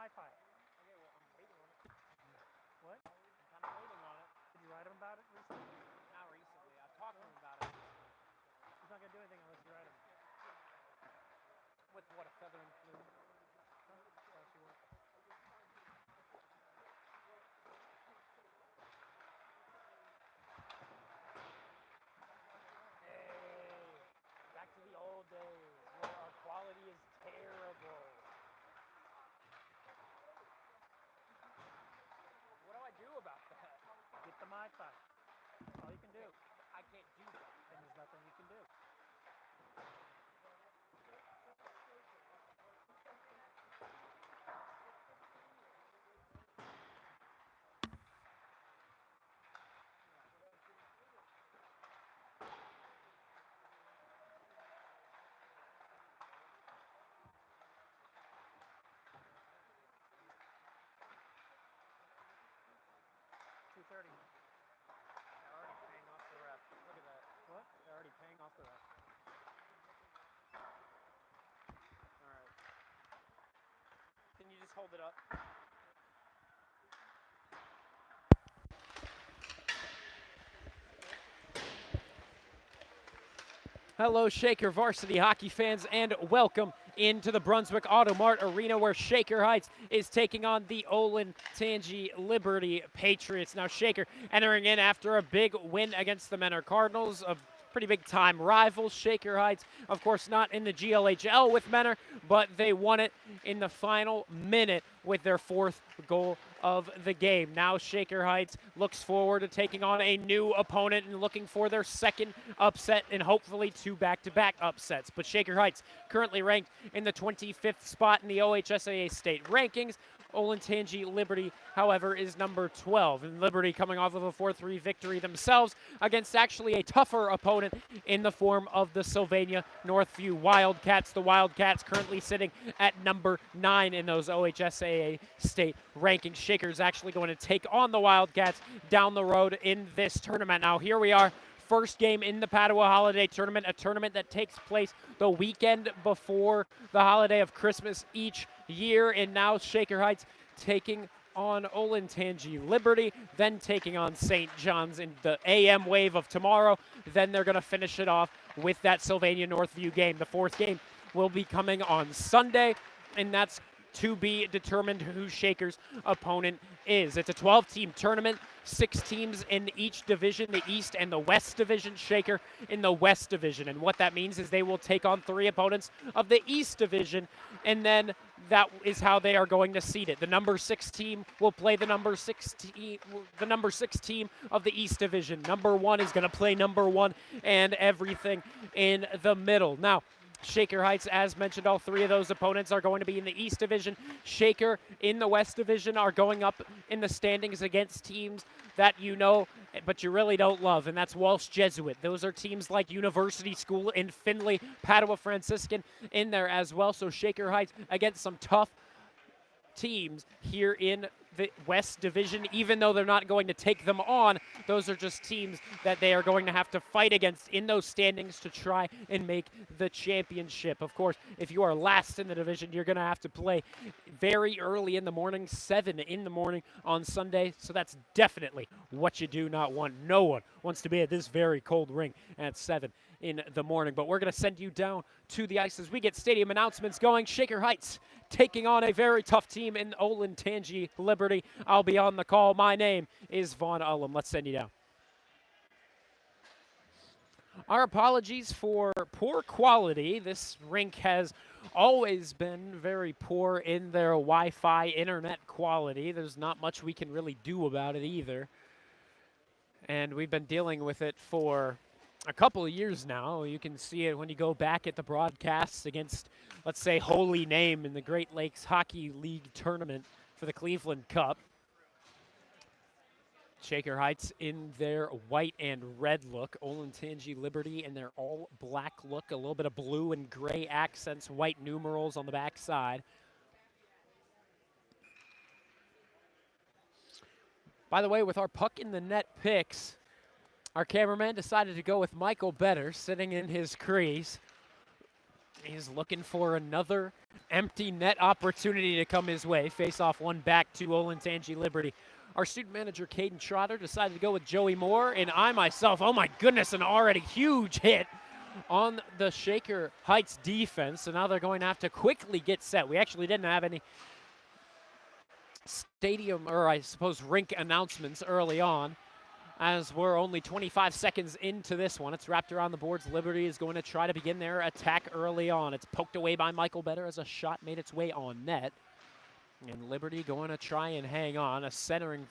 Wi-Fi. Okay, well, I'm waiting on it. What? I'm kind of waiting on it. Did you write him about it recently? Not recently. I've talked to him about it. He's not going to do anything unless you write him. With what, a feather and flu? Huh? Thought you would. Hey, back to the old days where our quality is terrible. What do I do about that? Get the Wi-Fi. All you can do. I can't do that. And there's nothing you can do. $2.30. They're already paying off the ref. Look at that. What? They're already paying off the ref. All right. Can you just hold it up? Hello, Shaker Varsity hockey fans, and welcome into the Brunswick Automart Arena, where Shaker Heights is taking on the Olentangy Liberty Patriots. Now, Shaker entering in after a big win against the Menor Cardinals, a pretty big-time rival. Shaker Heights, of course, not in the GLHL with Menor, but they won it in the final minute with their fourth goal of the game. Now Shaker Heights looks forward to taking on a new opponent and looking for their second upset and hopefully two back-to-back upsets. But Shaker Heights currently ranked in the 25th spot in the OHSAA state rankings. Olentangy Liberty, however, is number 12. And Liberty coming off of a 4-3 victory themselves against actually a tougher opponent in the form of the Sylvania Northview Wildcats. The Wildcats currently sitting at number 9 in those OHSAA state rankings. Shaker's actually going to take on the Wildcats down the road in this tournament. Now, here we are. First game in the Padua Holiday Tournament, a tournament that takes place the weekend before the holiday of Christmas each year. And now Shaker Heights taking on Olentangy Liberty, then taking on St. John's in the AM wave of tomorrow. Then they're going to finish it off with that Sylvania Northview game. The fourth game will be coming on Sunday, and that's to be determined who Shaker's opponent is. It's a 12-team tournament, 6 teams in each division, the East and the West Division. Shaker in the West Division. And what that means is they will take on 3 opponents of the East Division, and then that is how they are going to seed it. The number 6 team will play the number 6 team of the East Division. Number 1 is going to play number 1, and everything in the middle. Now, Shaker Heights, as mentioned, all 3 of those opponents are going to be in the East Division. Shaker in the West Division are going up in the standings against teams that you know, but you really don't love, and that's Walsh Jesuit. Those are teams like University School in Findlay, Padua Franciscan in there as well. So Shaker Heights against some tough teams here in the West Division. Even though they're not going to take them on, those are just teams that they are going to have to fight against in those standings to try and make the championship. Of course, if you are last in the division, you're going to have to play very early in the morning, 7 in the morning on Sunday. So that's definitely what you do not want. No one wants to be at this very cold ring at 7 in the morning. But we're going to send you down to the ice as we get stadium announcements going. Shaker Heights taking on a very tough team in Olentangy Liberty. I'll be on the call. My name is Vaughn Ullum. Let's send you down. Our apologies for poor quality. This rink has always been very poor in their Wi-Fi internet quality. There's not much we can really do about it either. And we've been dealing with it for a couple of years now. You can see it when you go back at the broadcasts against, let's say, Holy Name in the Great Lakes Hockey League tournament for the Cleveland Cup. Shaker Heights in their white and red look. Olentangy Liberty in their all-black look. A little bit of blue and gray accents, white numerals on the back side. By the way, with our puck in the net picks, our cameraman decided to go with Michael Better sitting in his crease. He's looking for another empty net opportunity to come his way. Face off one back to Olentangy Liberty. Our student manager, Caden Trotter, decided to go with Joey Moore, and I myself, oh my goodness, an already huge hit on the Shaker Heights defense. So now they're going to have to quickly get set. We actually didn't have any stadium, or I suppose rink announcements early on, as we're only 25 seconds into this one. It's wrapped around the boards. Liberty is going to try to begin their attack early on. It's poked away by Michael Better as a shot made its way on net. And Liberty going to try and hang on. A centering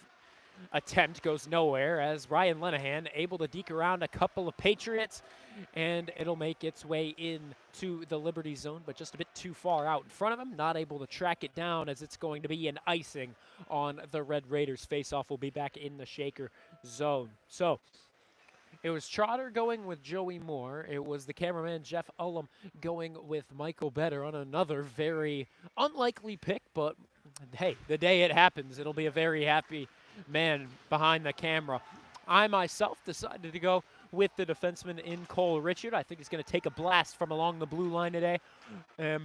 attempt goes nowhere as Ryan Lenahan able to deke around a couple of Patriots, and it'll make its way into the Liberty zone, but just a bit too far out in front of him. Not able to track it down as it's going to be an icing on the Red Raiders. Face-off will be back in the Shaker zone. So it was Trotter going with Joey Moore. It was the cameraman Jeff Ullum going with Michael Better on another very unlikely pick, but hey, the day it happens, it'll be a very happy man behind the camera. I myself decided to go with the defenseman in Cole Richard. I think he's going to take a blast from along the blue line today and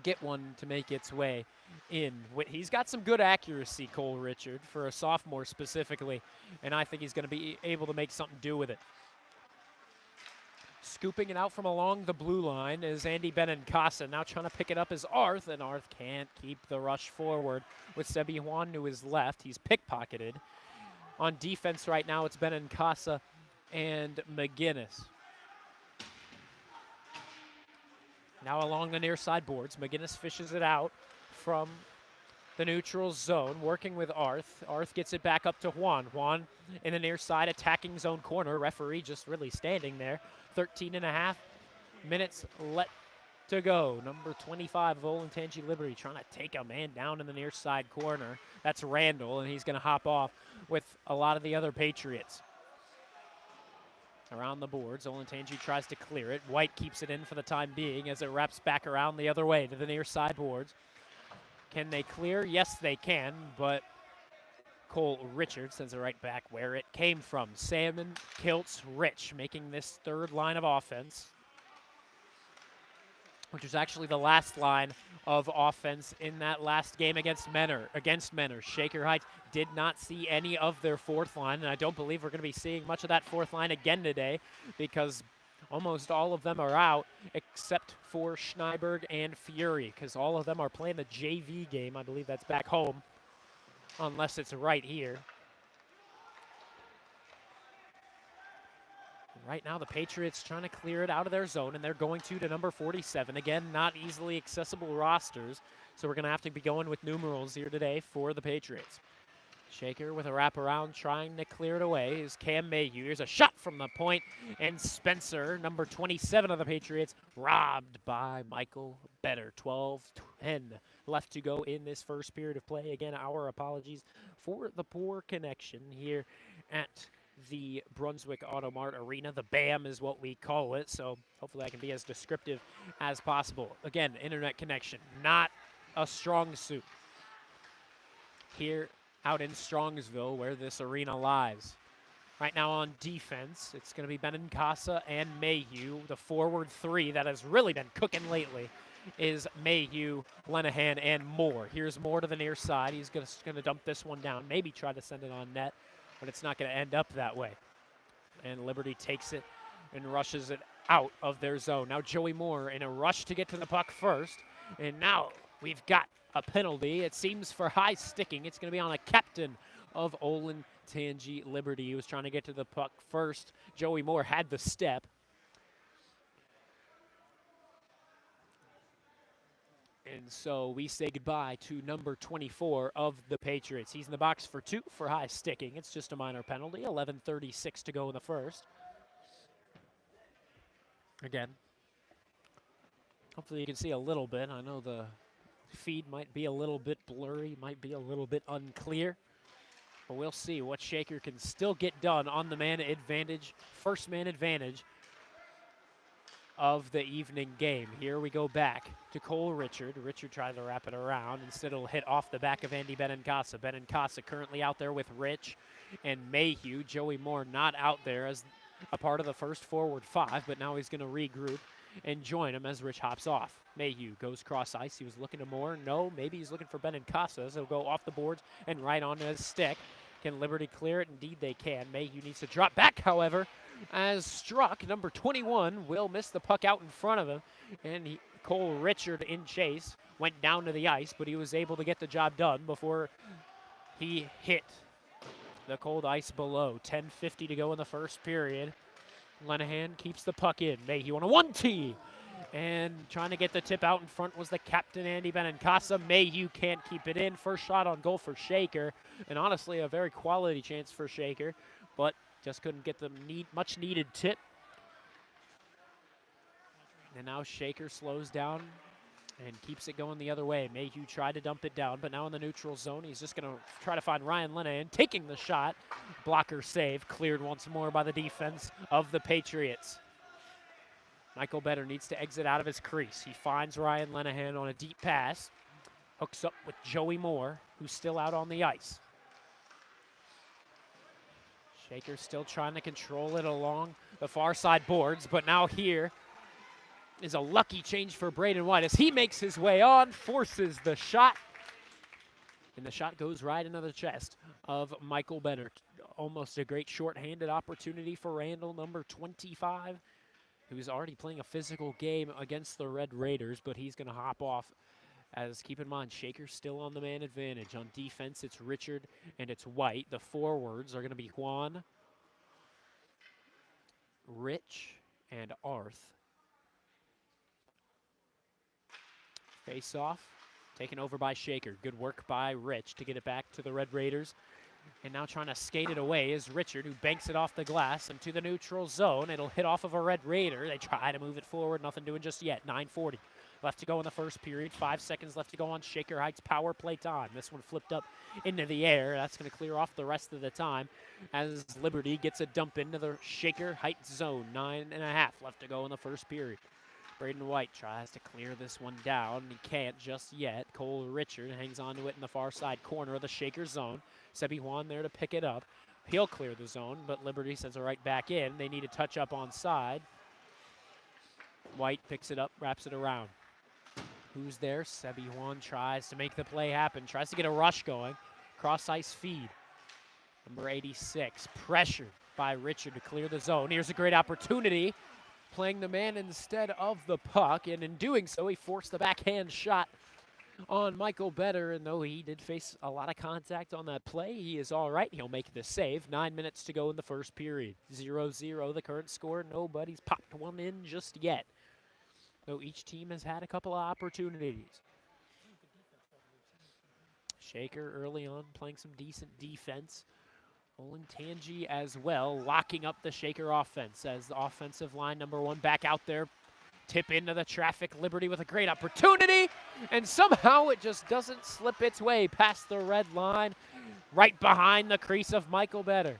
get one to make its way in. He's got some good accuracy, Cole Richard, for a sophomore specifically, and I think he's going to be able to make something do with it. Scooping it out from along the blue line is Andy Benincasa. Now trying to pick it up is Arth, and Arth can't keep the rush forward with Sebi Juan to his left. He's pickpocketed. On defense right now, it's Benincasa and McGinnis. Now along the near side boards, McGinnis fishes it out from the neutral zone, working with Arth. Arth gets it back up to Juan. Juan in the near side attacking zone corner. Referee just really standing there. 13 and a half minutes left to go. Number 25 of Olentangy Liberty trying to take a man down in the near side corner. That's Randall, and he's going to hop off with a lot of the other Patriots. Around the boards, Olentangy tries to clear it. White keeps it in for the time being as it wraps back around the other way to the near side boards. Can they clear? Yes, they can, but Cole Richard sends it right back where it came from. Salmon, Kiltz, Rich making this third line of offense, which was actually the last line of offense in that last game against Menor. Shaker Heights did not see any of their fourth line, and I don't believe we're going to be seeing much of that fourth line again today because almost all of them are out except for Schneiberg and Fury, because all of them are playing the JV game. I believe that's back home, unless it's right here. Right now, the Patriots trying to clear it out of their zone, and they're going to number 47. Again, not easily accessible rosters, so we're going to have to be going with numerals here today for the Patriots. Shaker with a wraparound trying to clear it away is Cam Mayhew. Here's a shot from the point, and Spencer, number 27 of the Patriots, robbed by Michael Better. 12-10 left to go in this first period of play. Again, our apologies for the poor connection here at the Brunswick Automart Arena. The BAM is what we call it, so hopefully I can be as descriptive as possible. Again, internet connection, not a strong suit here out in Strongsville where this arena lies. Right now on defense, it's going to be Benincasa and Mayhew. The forward three that has really been cooking lately is Mayhew, Lenahan, and Moore. Here's Moore to the near side. He's going to dump this one down, maybe try to send it on net, but it's not going to end up that way. And Liberty takes it and rushes it out of their zone. Now Joey Moore in a rush to get to the puck first, and now we've got a penalty. It seems for high sticking. It's going to be on a captain of Olentangy Liberty. He was trying to get to the puck first. Joey Moore had the step. And so we say goodbye to number 24 of the Patriots. He's in the box for 2 for high sticking. It's just a minor penalty. 11:36 to go in the first. Again, hopefully you can see a little bit. I know the feed might be a little bit blurry, might be a little bit unclear, but we'll see what Shaker can still get done on the man advantage, first man advantage of the evening game. Here we go back to Cole Richard. Richard tried to wrap it around. Instead, it'll hit off the back of Andy Benincasa. Benincasa currently out there with Rich and Mayhew. Joey Moore not out there as a part of the first forward 5, but now he's going to regroup and join him as Rich hops off. Mayhew goes cross ice. He was looking to more. No, maybe he's looking for Benincasa. So he'll go off the boards and right onto his stick. Can Liberty clear it? Indeed they can. Mayhew needs to drop back, however, as Struck, number 21, will miss the puck out in front of him. And Cole Richard in chase went down to the ice, but he was able to get the job done before he hit the cold ice below. 10:50 to go in the first period. Lenahan keeps the puck in. Mayhew on a 1-T. And trying to get the tip out in front was the captain, Andy Benincasa. Mayhew can't keep it in. First shot on goal for Shaker. And honestly, a very quality chance for Shaker, but just couldn't get the much needed tip. And now Shaker slows down and keeps it going the other way. Mayhew tried to dump it down, but now in the neutral zone, he's just going to try to find Ryan Lenahan, taking the shot. Blocker save, cleared once more by the defense of the Patriots. Michael Better needs to exit out of his crease. He finds Ryan Lenahan on a deep pass. Hooks up with Joey Moore, who's still out on the ice. Shaker still trying to control it along the far side boards, but now here is a lucky change for Braden White as he makes his way on, forces the shot, and the shot goes right into the chest of Michael Better. Almost a great short-handed opportunity for Randall, number 25, who's already playing a physical game against the Red Raiders, but he's going to hop off. As, keep in mind, Shaker's still on the man advantage. On defense, it's Richard and it's White. The forwards are going to be Juan, Rich, and Arth. Face-off, taken over by Shaker. Good work by Rich to get it back to the Red Raiders. And now trying to skate it away is Richard, who banks it off the glass into the neutral zone. It'll hit off of a Red Raider. They try to move it forward. Nothing doing just yet. 9:40 left to go in the first period. 5 seconds left to go on Shaker Heights power play time. This one flipped up into the air. That's going to clear off the rest of the time as Liberty gets a dump into the Shaker Heights zone. 9.5 left to go in the first period. Braden White tries to clear this one down. He can't just yet. Cole Richard hangs on to it in the far side corner of the Shaker zone. Sebi Juan there to pick it up. He'll clear the zone, but Liberty sends it right back in. They need to touch up on side. White picks it up, wraps it around. Who's there? Sebi Juan tries to make the play happen. Tries to get a rush going. Cross-ice feed. Number 86, pressured by Richard to clear the zone. Here's a great opportunity. Playing the man instead of the puck, and in doing so, he forced the backhand shot on Michael Better, and though he did face a lot of contact on that play, he is all right. He'll make the save. 9 minutes to go in the first period. 0-0 the current score. Nobody's popped one in just yet, though each team has had a couple of opportunities. Shaker early on playing some decent defense. Olentangy as well, locking up the Shaker offense as the offensive line, number 1, back out there. Tip into the traffic. Liberty with a great opportunity, and somehow it just doesn't slip its way past the red line, right behind the crease of Michael Better.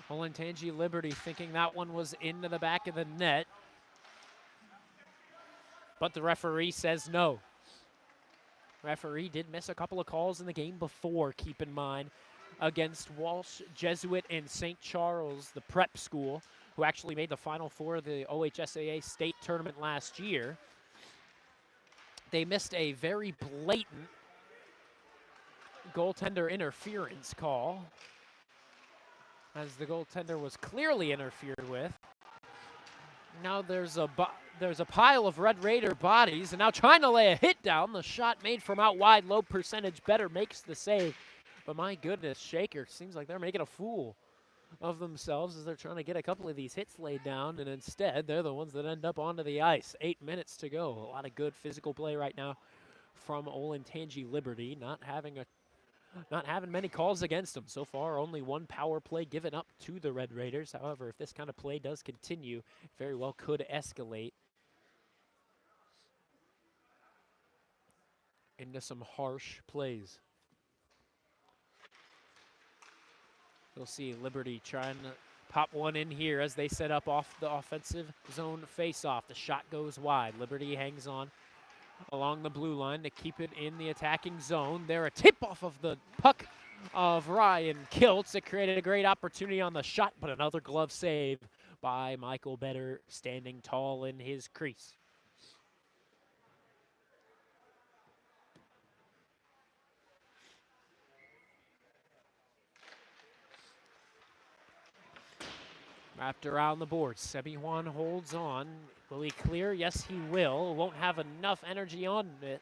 Olentangy Liberty thinking that one was into the back of the net, but the referee says no. Referee did miss a couple of calls in the game before, keep in mind, against Walsh, Jesuit, and St. Charles, the prep school, who actually made the Final Four of the OHSAA state tournament last year. They missed a very blatant goaltender interference call, as the goaltender was clearly interfered with. Now there's a pile of Red Raider bodies, and now trying to lay a hit down. The shot made from out wide, low percentage. Better makes the save. But my goodness, Shaker seems like they're making a fool of themselves as they're trying to get a couple of these hits laid down, and instead they're the ones that end up onto the ice. 8 minutes to go. A lot of good physical play right now from Olentangy Liberty, not having many calls against them so far. Only one power play given up to the Red Raiders. However, if this kind of play does continue, it very well could escalate into some harsh plays. You'll see Liberty trying to pop one in here as they set up off the offensive zone face-off. The shot goes wide. Liberty hangs on along the blue line to keep it in the attacking zone. There, a tip off of the puck of Ryan Kiltz. It created a great opportunity on the shot, but another glove save by Michael Better, standing tall in his crease. Wrapped around the board. Sebi Juan holds on. Will he clear? Yes, he will. Won't have enough energy on it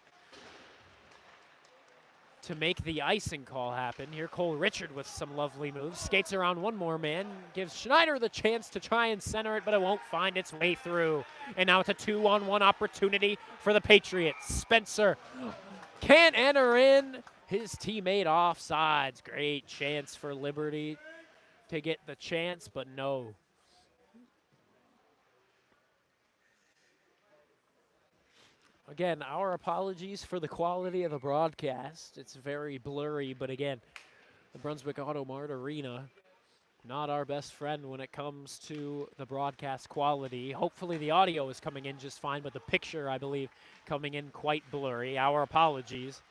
to make the icing call happen. Here, Cole Richard with some lovely moves. Skates around one more man. Gives Schneider the chance to try and center it, but it won't find its way through. And now it's a 2-on-1 opportunity for the Patriots. Spencer can't enter in. His teammate offsides. Great chance for Liberty to get the chance, but no. Again, our apologies for the quality of the broadcast. It's very blurry, but again, the Brunswick Auto Mart Arena, not our best friend when it comes to the broadcast quality. Hopefully the audio is coming in just fine, but the picture, I believe, coming in quite blurry. Our apologies.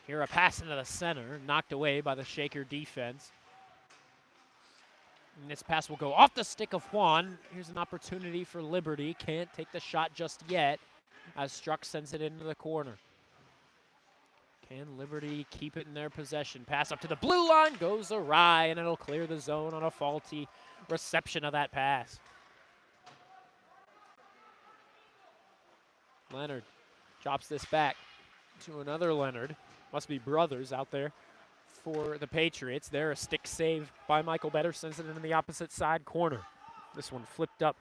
Here, a pass into the center, knocked away by the Shaker defense. And this pass will go off the stick of Juan. Here's an opportunity for Liberty. Can't take the shot just yet, as Struck sends it into the corner. Can Liberty keep it in their possession? Pass up to the blue line, goes awry, and it'll clear the zone on a faulty reception of that pass. Leonard drops this back to another Leonard. Must be brothers out there for the Patriots. There, a stick save by Michael Better, sends it into the opposite side corner. This one flipped up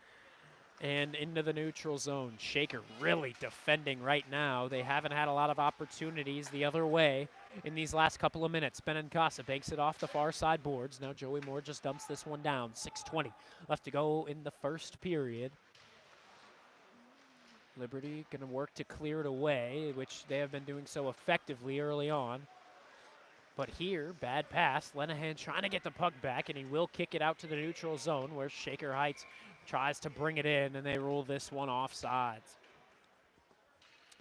and into the neutral zone. Shaker really defending right now. They haven't had a lot of opportunities the other way in these last couple of minutes. Benincasa banks it off the far side boards. Now Joey Moore just dumps this one down. 6:20 left to go in the first period. Liberty going to work to clear it away, which they have been doing so effectively early on. But here, bad pass. Lenahan trying to get the puck back, and he will kick it out to the neutral zone where Shaker Heights tries to bring it in, and they rule this one offsides.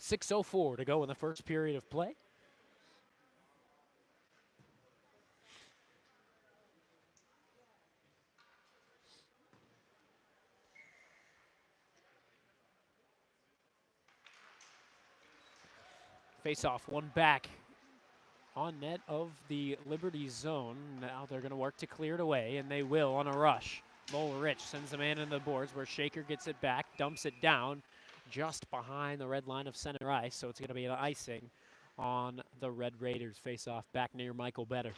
6:04 to go in the first period of play. Face-off, one back on net of the Liberty zone. Now they're going to work to clear it away, and they will on a rush. Lowell Rich sends the man into the boards where Shaker gets it back, dumps it down just behind the red line of center ice, so it's going to be an icing on the Red Raiders. Face-off back near Michael Better.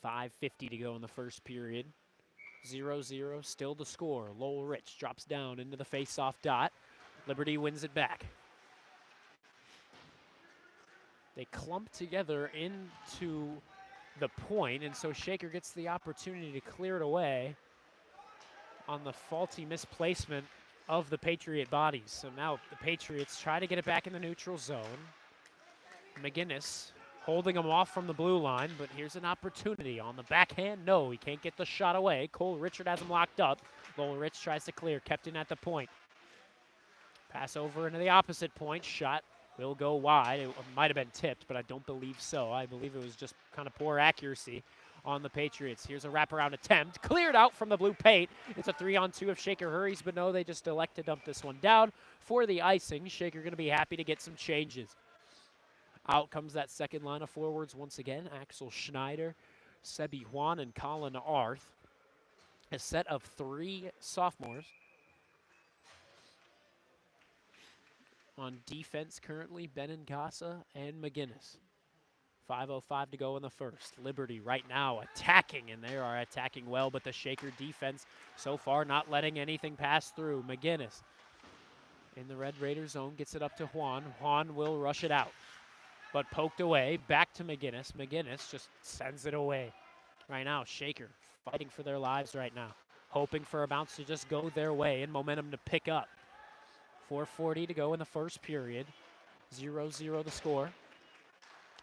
5:50 to go in the first period. 0-0, still the score. Lowell Rich drops down into the face-off dot. Liberty wins it back. They clump together into the point, and so Shaker gets the opportunity to clear it away on the faulty misplacement of the Patriot bodies. So now the Patriots try to get it back in the neutral zone. McGinnis holding him off from the blue line, but here's an opportunity on the backhand. No, he can't get the shot away. Cole Richard has him locked up. Lowell Rich tries to clear, kept in at the point. Pass over into the opposite point. Shot will go wide. It might have been tipped, but I don't believe so. I believe it was just kind of poor accuracy on the Patriots. Here's a wraparound attempt. Cleared out from the blue paint. It's a 3-on-2 if Shaker hurries, but no, they just elect to dump this one down for the icing. Shaker going to be happy to get some changes. Out comes that second line of forwards once again. Axel Schneider, Sebi Juan, and Colin Arth. A set of 3 sophomores. On defense currently, Benincasa and McGinnis. 5:05 to go in the first. Liberty right now attacking, and they are attacking well, but the Shaker defense so far not letting anything pass through. McGinnis in the Red Raider zone gets it up to Juan. Juan will rush it out, but poked away. Back to McGinnis. McGinnis just sends it away. Right now, Shaker fighting for their lives right now, hoping for a bounce to just go their way and momentum to pick up. 4:40 to go in the first period. 0-0 the score.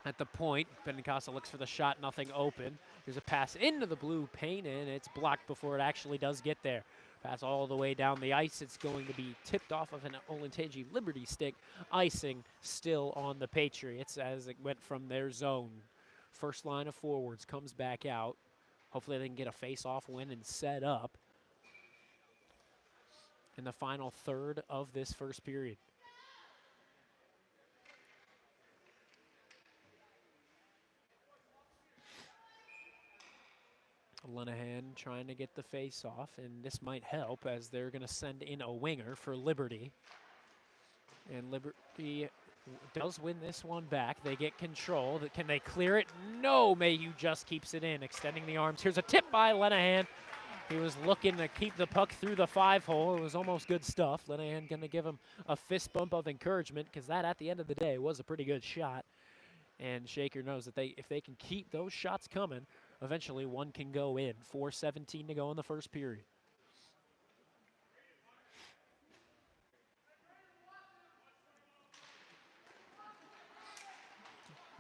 At the point, Benincasa looks for the shot, nothing open. There's a pass into the blue paint, and it's blocked before it actually does get there. Pass all the way down the ice. It's going to be tipped off of an Olentangy Liberty stick. Icing still on the Patriots as it went from their zone. First line of forwards comes back out. Hopefully they can get a face-off win and set up in the final third of this first period. Lenahan trying to get the face-off, and this might help as they're going to send in a winger for Liberty. And Liberty does win this one back. They get control. Can they clear it? No, Mayhew just keeps it in, extending the arms. Here's a tip by Lenahan. He was looking to keep the puck through the 5-hole. It was almost good stuff. Lenahan going to give him a fist bump of encouragement because that, at the end of the day, was a pretty good shot. And Shaker knows that if they can keep those shots coming, eventually one can go in. 4:17 to go in the first period.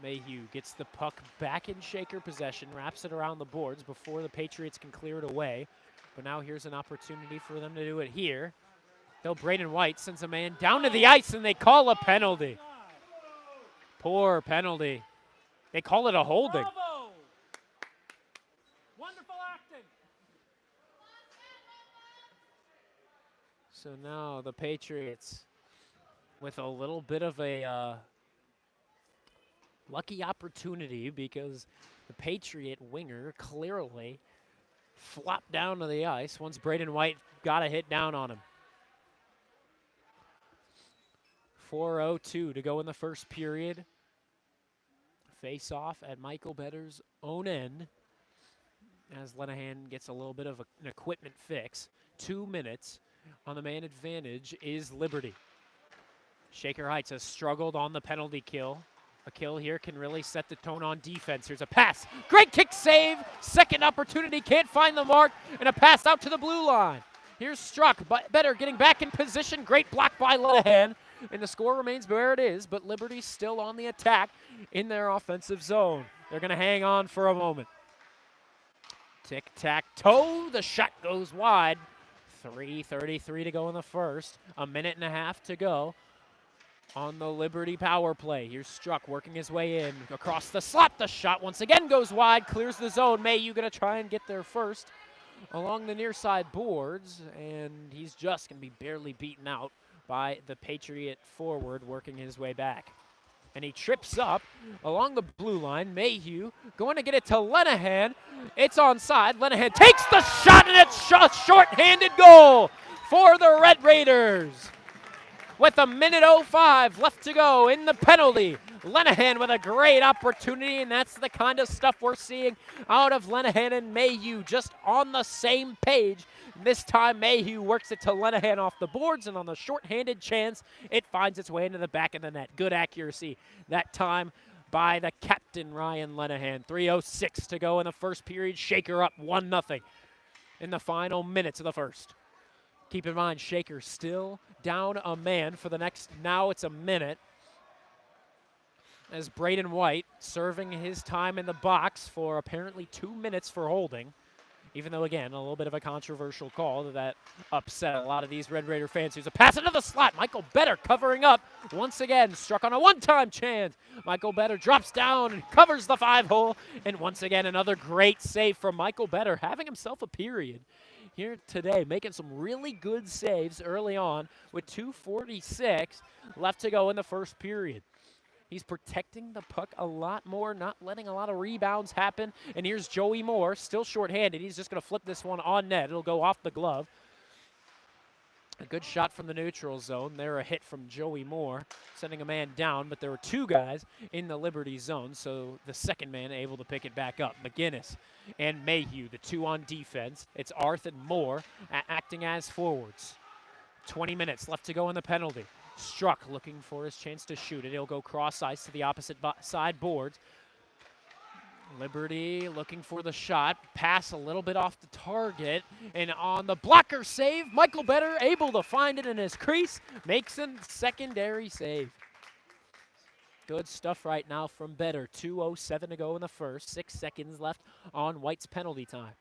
Mayhew gets the puck back in Shaker possession, wraps it around the boards before the Patriots can clear it away. But now here's an opportunity for them to do it here. Though Braden White sends a man down to the ice, and they call a penalty. Poor penalty. They call it a holding. Bravo! Wonderful acting. So now the Patriots with a little bit of a lucky opportunity because the Patriot winger clearly flopped down to the ice once Braden White got a hit down on him. 4:02 to go in the first period. Face off at Michael Better's own end as Lenahan gets a little bit of an equipment fix. 2 minutes on the man advantage is Liberty. Shaker Heights has struggled on the penalty kill. A kill here can really set the tone on defense. Here's a pass. Great kick save. Second opportunity. Can't find the mark. And a pass out to the blue line. Here's Struck. But Better getting back in position. Great block by Lenahan. And the score remains where it is. But Liberty's still on the attack in their offensive zone. They're going to hang on for a moment. Tic-tac-toe. The shot goes wide. 3:33 to go in the first. A minute and a half to go on the Liberty power play. Here's Struck working his way in across the slot. The shot once again goes wide, clears the zone. Mayhew going to try and get there first along the near side boards, and he's just going to be barely beaten out by the Patriot forward working his way back. And he trips up along the blue line. Mayhew going to get it to Lenahan. It's onside. Lenahan takes the shot, and it's a short-handed goal for the Red Raiders. With a minute 05 left to go in the penalty. Lenahan with a great opportunity, and that's the kind of stuff we're seeing out of Lenahan and Mayhew, just on the same page. This time Mayhew works it to Lenahan off the boards, and on the short-handed chance, it finds its way into the back of the net. Good accuracy that time by the captain, Ryan Lenahan. 3:06 to go in the first period. Shaker up 1-0 in the final minutes of the first. Keep in mind, Shaker still down a man for the next, now it's a minute. As Braden White serving his time in the box for apparently 2 minutes for holding. Even though, again, a little bit of a controversial call that upset a lot of these Red Raider fans. Here's a pass into the slot. Michael Better covering up once again. Struck on a one-time chance. Michael Better drops down and covers the 5-hole. And once again, another great save from Michael Better, having himself a period here today, making some really good saves early on with 2:46 left to go in the first period. He's protecting the puck a lot more, not letting a lot of rebounds happen. And here's Joey Moore, still shorthanded. He's just going to flip this one on net. It'll go off the glove. A good shot from the neutral zone. There, a hit from Joey Moore, sending a man down, but there were two guys in the Liberty zone, so the second man able to pick it back up. McGinnis and Mayhew, the two on defense. It's Arth and Moore acting as forwards. 20 minutes left to go in the penalty. Struck looking for his chance to shoot it. He'll go cross ice to the opposite side boards. Liberty looking for the shot. Pass a little bit off the target. And on the blocker save, Michael Better able to find it in his crease. Makes a secondary save. Good stuff right now from Better. 2:07 to go in the first. 6 seconds left on White's penalty time.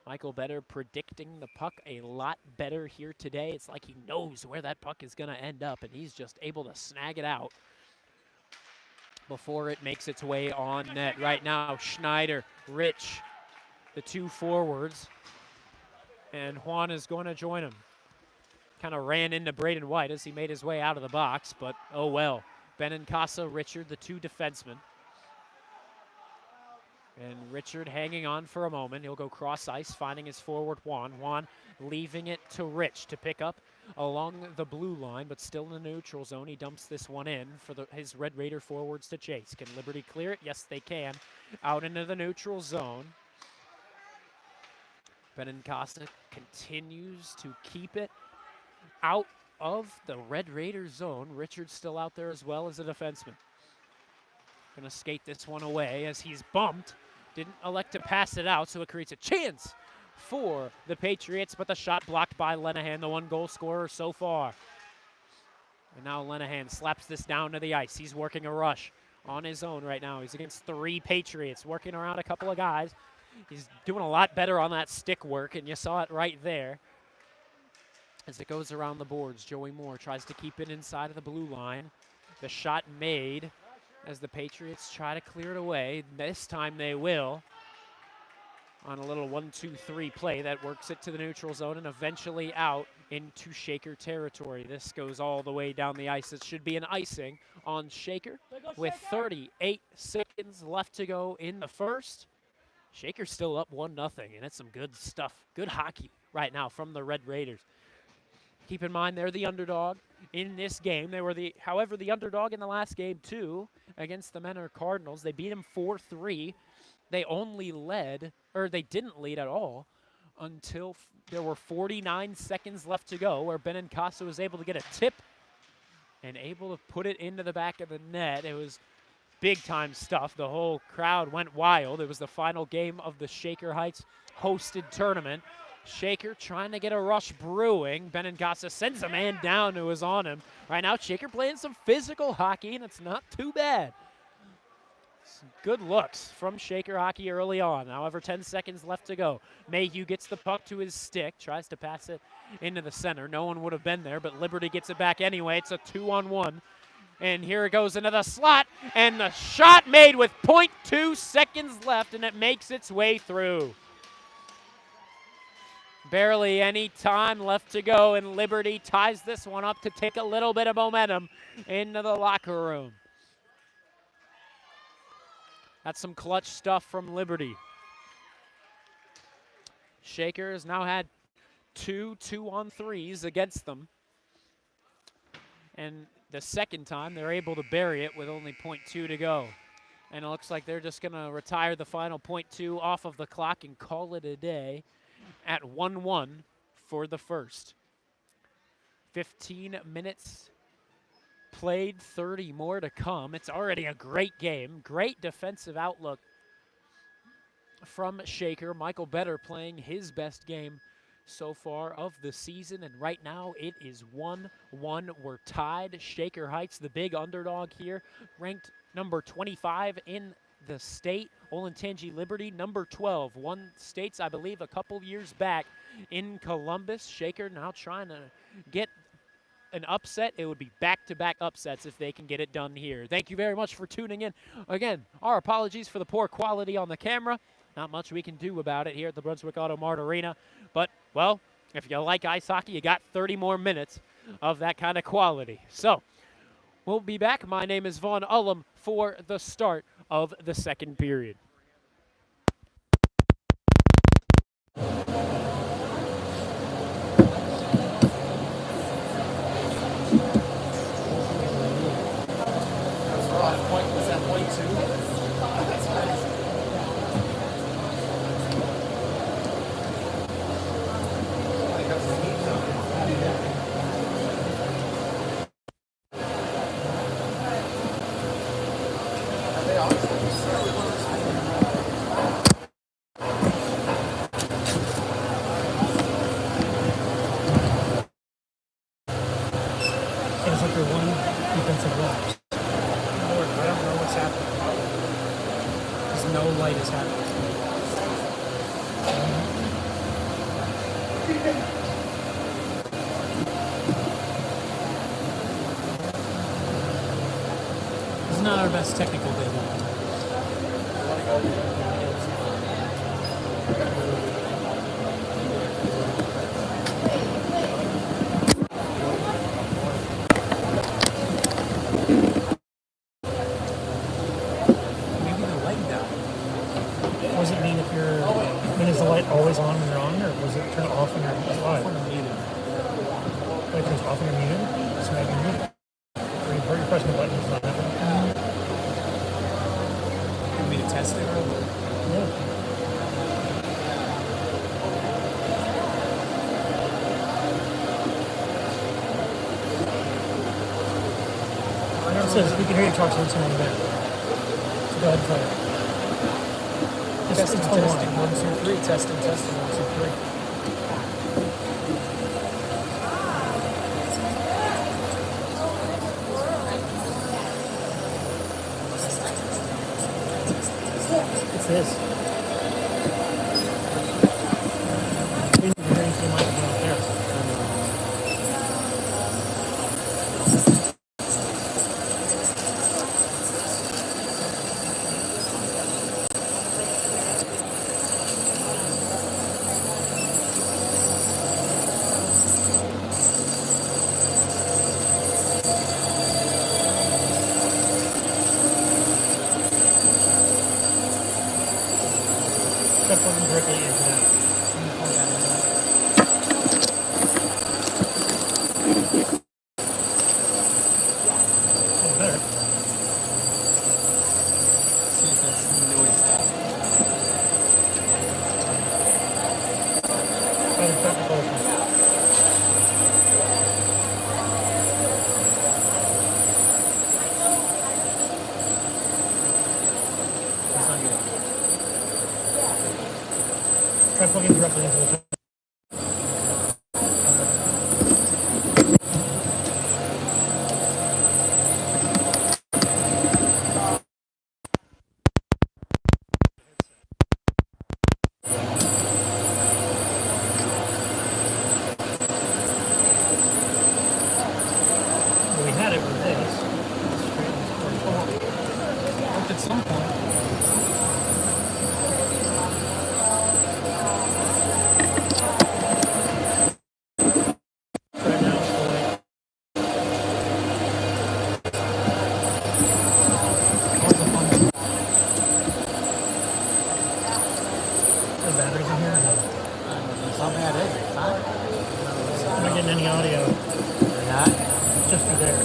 Michael Better predicting the puck a lot better here today. It's like he knows where that puck is going to end up, and he's just able to snag it out. before it makes its way on net. Right now, Schneider, Rich, the two forwards, and Juan is going to join him. Kind of ran into Braden White as he made his way out of the box, but oh well. Benincasa, Richard, the two defensemen. And Richard hanging on for a moment. He'll go cross ice, finding his forward Juan. Juan leaving it to Rich to pick up along the blue line, but still in the neutral zone. He dumps this one in for his Red Raider forwards to chase. Can Liberty clear it? Yes, they can. Out into the neutral zone. Benincasa continues to keep it out of the Red Raider zone. Richard's still out there as well as a defenseman. Gonna skate this one away as he's bumped. Didn't elect to pass it out, so it creates a chance for the Patriots, but the shot blocked by Lenahan, the one goal scorer so far. And now Lenahan slaps this down to the ice. He's working a rush on his own right now. He's against three Patriots, working around a couple of guys. He's doing a lot better on that stick work, and you saw it right there. As it goes around the boards, Joey Moore tries to keep it inside of the blue line. The shot made as the Patriots try to clear it away. This time they will. On a little 1-2-3 play that works it to the neutral zone and eventually out into Shaker territory. This goes all the way down the ice. It should be an icing on Shaker with 38 seconds left to go in the first. Shaker's still up 1-0, and it's some good stuff. Good hockey right now from the Red Raiders. Keep in mind, they're the underdog in this game. They were however, the underdog in the last game, too, against the Menor Cardinals. They beat them 4-3. They only led, or they didn't lead at all, until there were 49 seconds left to go, where Benincasa was able to get a tip and able to put it into the back of the net. It was big-time stuff. The whole crowd went wild. It was the final game of the Shaker Heights hosted tournament. Shaker trying to get a rush brewing. Benincasa sends a man down who was on him. Right now, Shaker playing some physical hockey, and it's not too bad. Some good looks from Shaker hockey early on. However, 10 seconds left to go. Mayhew gets the puck to his stick, tries to pass it into the center. No one would have been there, but Liberty gets it back anyway. It's a 2-on-1. And here it goes into the slot, and the shot made with 0.2 seconds left, and it makes its way through. Barely any time left to go, and Liberty ties this one up to take a little bit of momentum into the locker room. That's some clutch stuff from Liberty. Shaker has now had 2 2-on-3s against them. And the second time, they're able to bury it with only 0.2 to go. And it looks like they're just going to retire the final 0.2 off of the clock and call it a day at 1-1 for the first. 15 minutes played, 30 more to come. It's already a great game. Great defensive outlook from Shaker. Michael Better playing his best game so far of the season, and right now it is 1-1. We're tied. Shaker Heights, the big underdog here, ranked number 25 in the state. Olentangy Liberty, number 12. Won states, I believe, a couple years back in Columbus. Shaker now trying to get an upset. It would be back-to-back upsets if they can get it done here. Thank you very much for tuning in. Again, our apologies for the poor quality on the camera. Not much we can do about it here at the Brunswick Auto Mart Arena. But, well, if you like ice hockey, you got 30 more minutes of that kind of quality. So, we'll be back. My name is Vaughn Ullum for the start of the second period. It's like their one defensive lapse. Lord, I don't know what's happening. Because no light is happening. This is not our best technical does it mean if you're? I mean, is the light always on when you're on, or was it turned off when you're live? When I'm muted. Like turns off when you're muted, so maybe you're muted. Or you're pressing the button, it's not happening. You want me to test it real quick? Yeah. It says we can hear you talk to someone in there. So go ahead and try it. Testing, it's testing, on. 1, 2, 3, testing, testing, 1, 2, 3. It's this. We need to hear into the microphone up there. Try plugging directly into that. Oh, better. See if that's noise stop. Try the technical issues. It's not good. Try plugging directly into the Well, we had it with this. Worked at some point. Right now, it's fully. What's the fun? The batteries in here. It's not bad, is it? It's not. I'm not getting any audio You're not? just through there.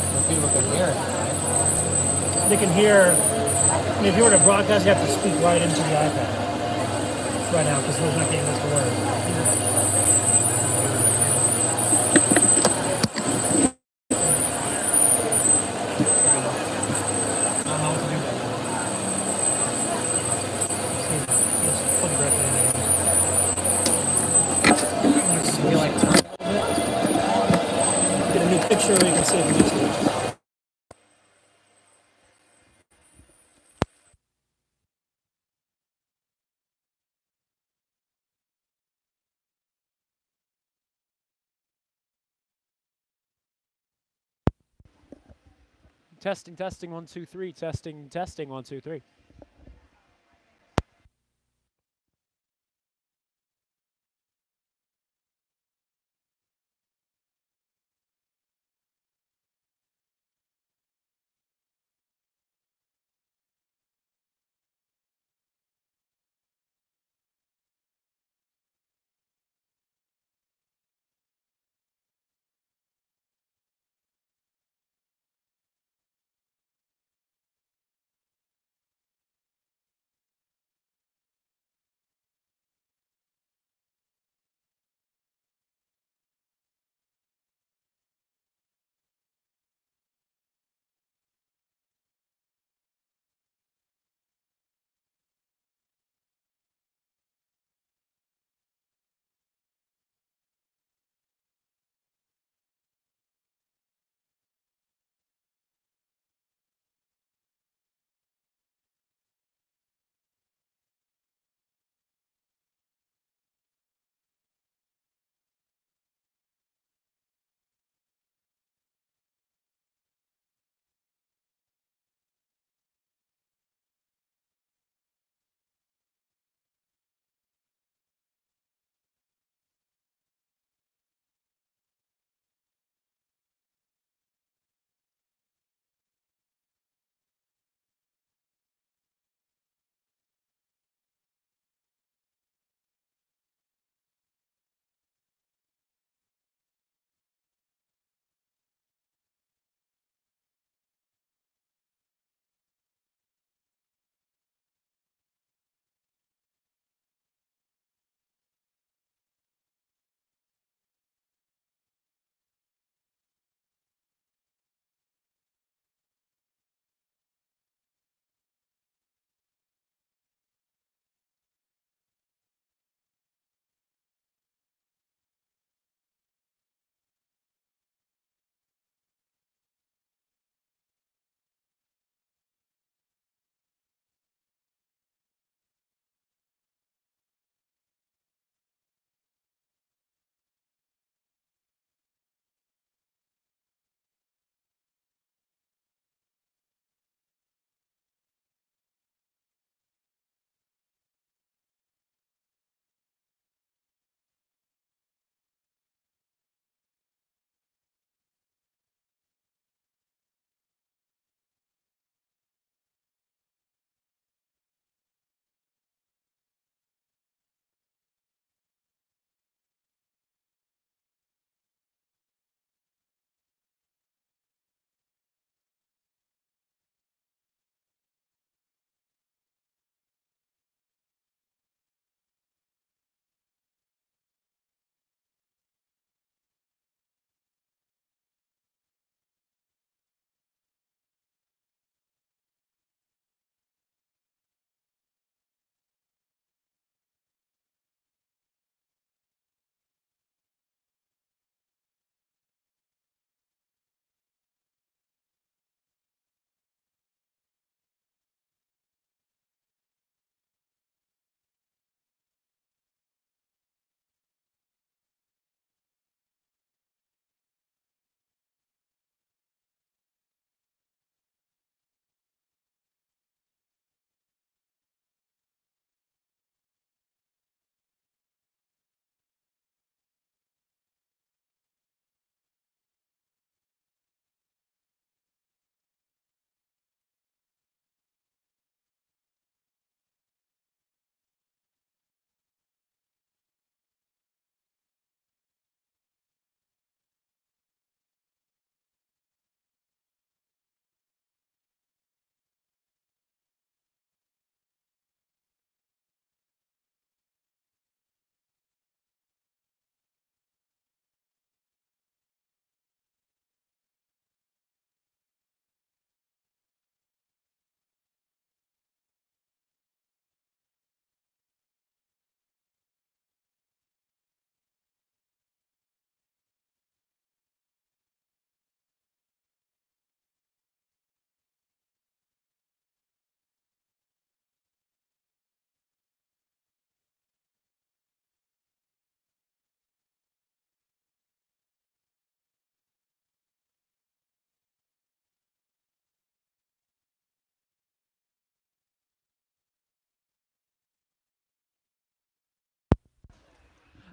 But people can hear it, right? They can hear. I mean, if you were to broadcast, you have to speak right into the iPad right now because we're not getting this to work. I don't know what to do with See, just plug it directly in there. it. You feel like turn it a little bit? Get a new picture where you can see if you can see it. Testing, testing, 1, 2, 3. Testing, testing, 1, 2, 3.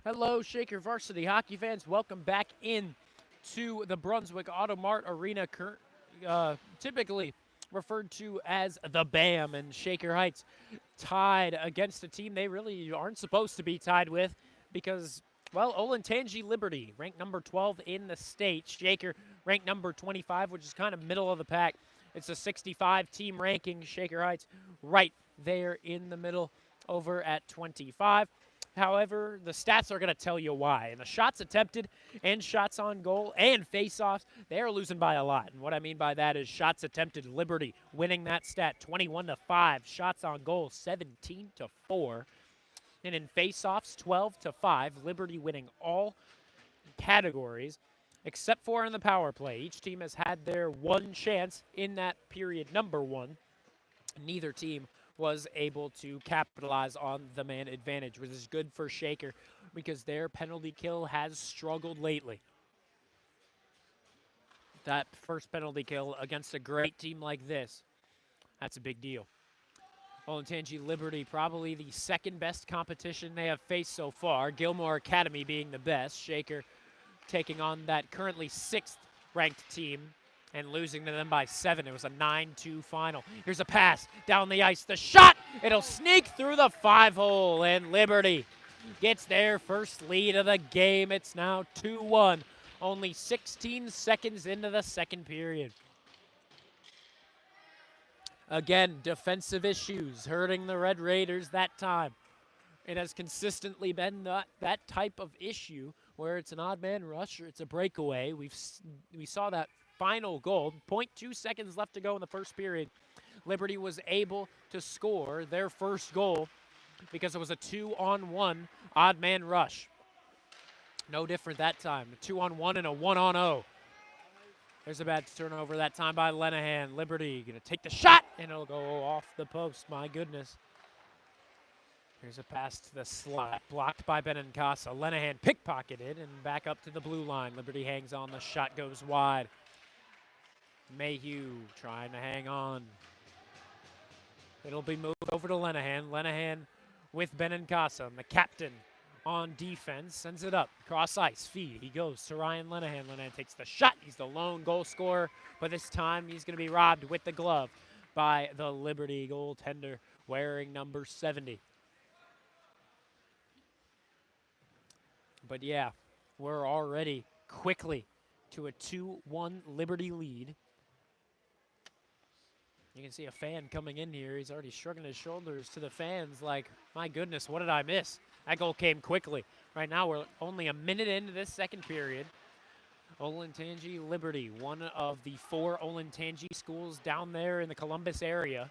Hello, Shaker Varsity hockey fans. Welcome back in to the Brunswick Auto Mart Arena, typically referred to as the BAM, and Shaker Heights tied against a team they really aren't supposed to be tied with because, well, Olentangy Liberty, ranked number 12 in the state. Shaker ranked number 25, which is kind of middle of the pack. It's a 65 team ranking. Shaker Heights right there in the middle over at 25. However, the stats are going to tell you why. And the shots attempted and shots on goal and face-offs, they are losing by a lot. And what I mean by that is shots attempted, Liberty winning that stat 21-5. Shots on goal 17-4. And in face-offs 12-5. Liberty winning all categories except for in the power play. Each team has had their one chance in that period number one. Neither team was able to capitalize on the man advantage, which is good for Shaker because their penalty kill has struggled lately. That first penalty kill against a great team like this, that's a big deal. Olentangy Liberty, probably the second best competition they have faced so far. Gilmore Academy being the best. Shaker taking on that currently 6th ranked team and losing to them by 7. It was a 9-2 final. Here's a pass down the ice. The shot! It'll sneak through the 5-hole, and Liberty gets their first lead of the game. It's now 2-1, only 16 seconds into the second period. Again, defensive issues hurting the Red Raiders that time. It has consistently been that type of issue where it's an odd man rush or it's a breakaway. We saw that final goal, 0.2 seconds left to go in the first period. Liberty was able to score their first goal because it was a 2-on-1 odd man rush. No different that time, a 2-on-1 and a 1-on-0. There's a bad turnover that time by Lenahan. Liberty gonna take the shot and it'll go off the post, my goodness. Here's a pass to the slot, blocked by Benincasa. Lenahan pickpocketed and back up to the blue line. Liberty hangs on, the shot goes wide. Mayhew trying to hang on. It'll be moved over to Lenahan. Lenahan with Benincasa, the captain on defense, sends it up, cross ice, feed. He goes to Ryan Lenahan. Lenahan takes the shot. He's the lone goal scorer, but this time he's going to be robbed with the glove by the Liberty goaltender wearing number 70. But yeah, we're already quickly to a 2-1 Liberty lead. You can see a fan coming in here. He's already shrugging his shoulders to the fans like, my goodness, what did I miss? That goal came quickly. Right now, we're only a minute into this second period. Olentangy Liberty, one of the 4 Olentangy schools down there in the Columbus area.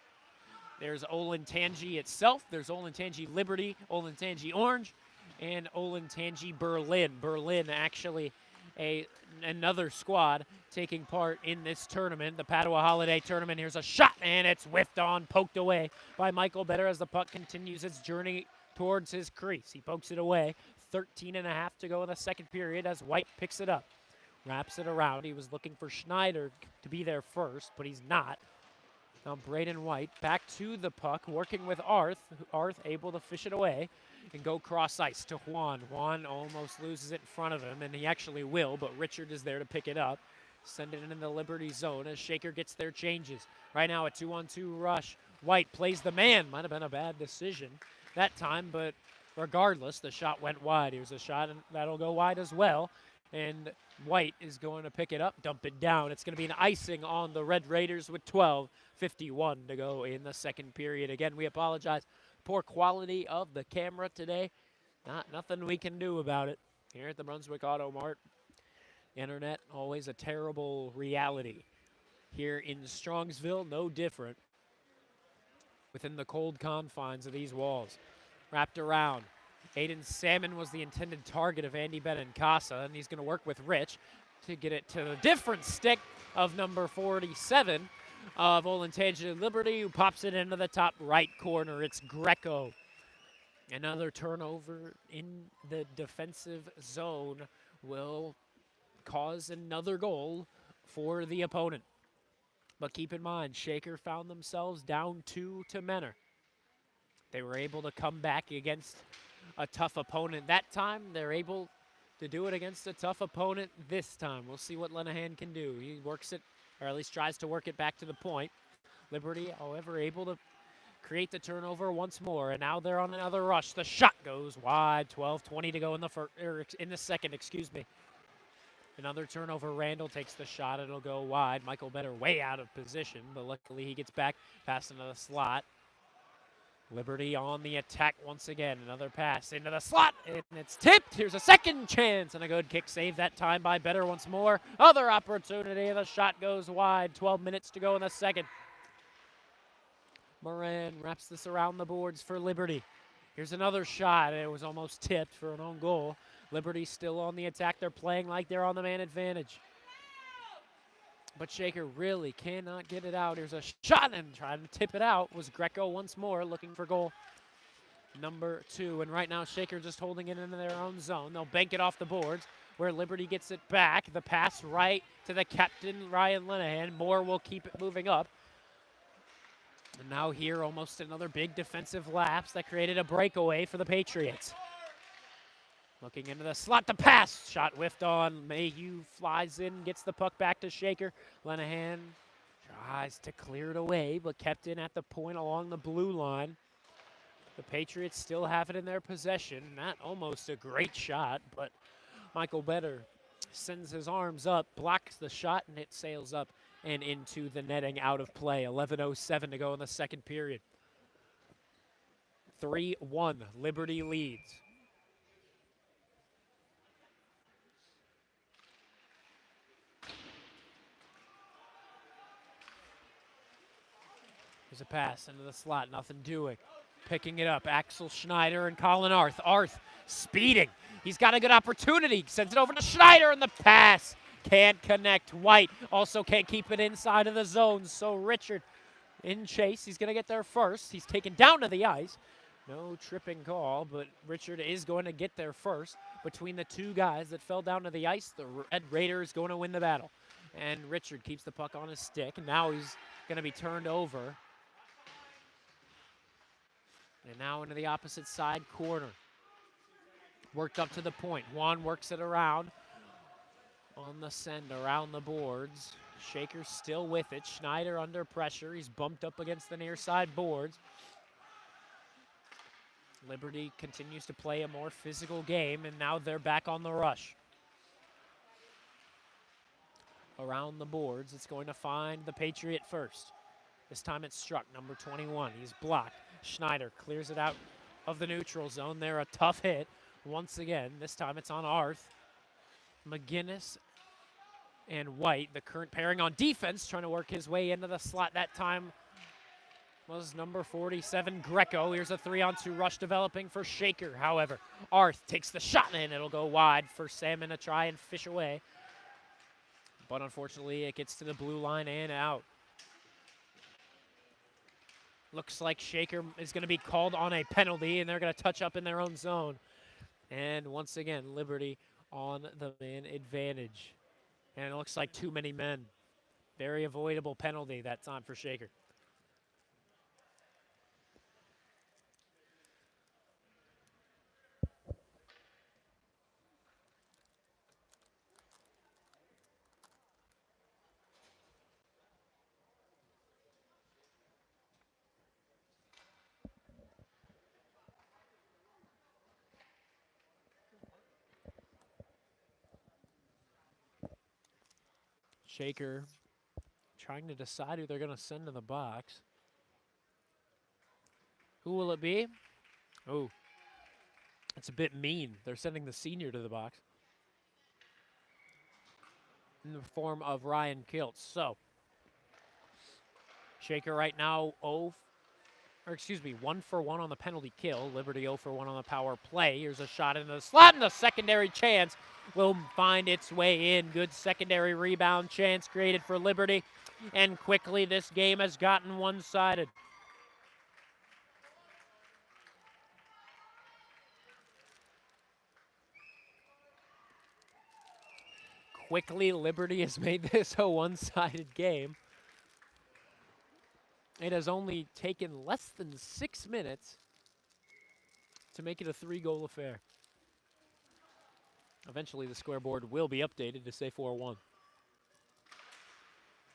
There's Olentangy itself. There's Olentangy Liberty, Olentangy Orange, and Olentangy Berlin. Berlin actually another squad taking part in this tournament, the Padua Holiday Tournament. Here's a shot, and it's whiffed on, poked away by Michael Better as the puck continues its journey towards his crease. He pokes it away. 13.5 to go in the second period as White picks it up. Wraps it around. He was looking for Schneider to be there first, but he's not. Now Braden White back to the puck, working with Arth. Arth able to fish it away and go cross ice to Juan. Juan almost loses it in front of him, and he actually will, but Richard is there to pick it up. Send it in the Liberty zone as Shaker gets their changes. Right now a 2-on-2 rush. White plays the man. Might have been a bad decision that time, but regardless, the shot went wide. Here's a shot, and that'll go wide as well. And White is going to pick it up, dump it down. It's going to be an icing on the Red Raiders with 12:51 to go in the second period. Again, we apologize. Poor quality of the camera today. Nothing we can do about it here at the Brunswick Auto Mart. Internet, always a terrible reality. Here in Strongsville, no different. Within the cold confines of these walls. Wrapped around. Aiden Salmon was the intended target of Andy Benincasa, and he's going to work with Rich to get it to the different stick of number 47 of Olentangy Liberty, who pops it into the top right corner. It's Greco. Another turnover in the defensive zone will cause another goal for the opponent. But keep in mind, Shaker found themselves down 2 to Menor. They were able to come back against a tough opponent that time. They're able to do it against a tough opponent this time. We'll see what Lenahan can do. He works it, or at least tries to work it back to the point. Liberty, however, able to create the turnover once more, and now they're on another rush. The shot goes wide. 12:20 to go in the second. Excuse me. Another turnover. Randall takes the shot. It'll go wide. Michael Better way out of position, but luckily he gets back past another slot. Liberty on the attack once again. Another pass into the slot, and it's tipped. Here's a second chance, and a good kick save that time by Better once more. Other opportunity. The shot goes wide. 12 minutes to go in the second. Moran wraps this around the boards for Liberty. Here's another shot. It was almost tipped for an own goal. Liberty still on the attack. They're playing like they're on the man advantage. But Shaker really cannot get it out. Here's a shot, and trying to tip it out was Greco once more, looking for goal number 2. And right now, Shaker just holding it into their own zone. They'll bank it off the boards, where Liberty gets it back. The pass right to the captain, Ryan Lenahan. Moore will keep it moving up. And now here, almost another big defensive lapse that created a breakaway for the Patriots. Looking into the slot, the pass. Shot whiffed on. Mayhew flies in, gets the puck back to Shaker. Lenahan tries to clear it away, but kept in at the point along the blue line. The Patriots still have it in their possession. Not almost a great shot, but Michael Better sends his arms up, blocks the shot, and it sails up and into the netting, out of play. 11:07 to go in the second period. 3-1, Liberty leads. There's a pass into the slot, nothing doing. Picking it up, Axel Schneider and Colin Arth. Arth speeding. He's got a good opportunity. Sends it over to Schneider, and the pass can't connect. White also can't keep it inside of the zone. So Richard in chase. He's going to get there first. He's taken down to the ice. No tripping call, but Richard is going to get there first. Between the two guys that fell down to the ice, the Red Raider is going to win the battle. And Richard keeps the puck on his stick, and now he's going to be turned over. And now into the opposite side corner. Worked up to the point. Juan works it around on the send, around the boards. Shaker still with it. Schneider under pressure. He's bumped up against the near side boards. Liberty continues to play a more physical game, and now they're back on the rush. Around the boards, it's going to find the Patriot first. This time it's Struck, number 21. He's blocked. Schneider clears it out of the neutral zone. They're a tough hit once again. This time it's on Arth. McGinnis and White, the current pairing on defense, trying to work his way into the slot. That time was number 47, Greco. Here's a 3-on-2 rush developing for Shaker. However, Arth takes the shot, and it'll go wide for Salmon to try and fish away. But unfortunately, it gets to the blue line and out. Looks like Shaker is going to be called on a penalty, and they're going to touch up in their own zone. And once again, Liberty on the man advantage. And it looks like too many men. Very avoidable penalty that time for Shaker. Shaker trying to decide who they're going to send to the box. Who will it be? Oh, it's a bit mean. They're sending the senior to the box in the form of Ryan Kiltz. So, Shaker right now 1 for 1 on the penalty kill. Liberty 0 for 1 on the power play. Here's a shot into the slot, and the secondary chance will find its way in. Good secondary rebound chance created for Liberty. And quickly this game has gotten one-sided. Quickly, Liberty has made this a one-sided game. It has only taken less than 6 minutes to make it a 3-goal affair. Eventually, the scoreboard will be updated to say 4-1.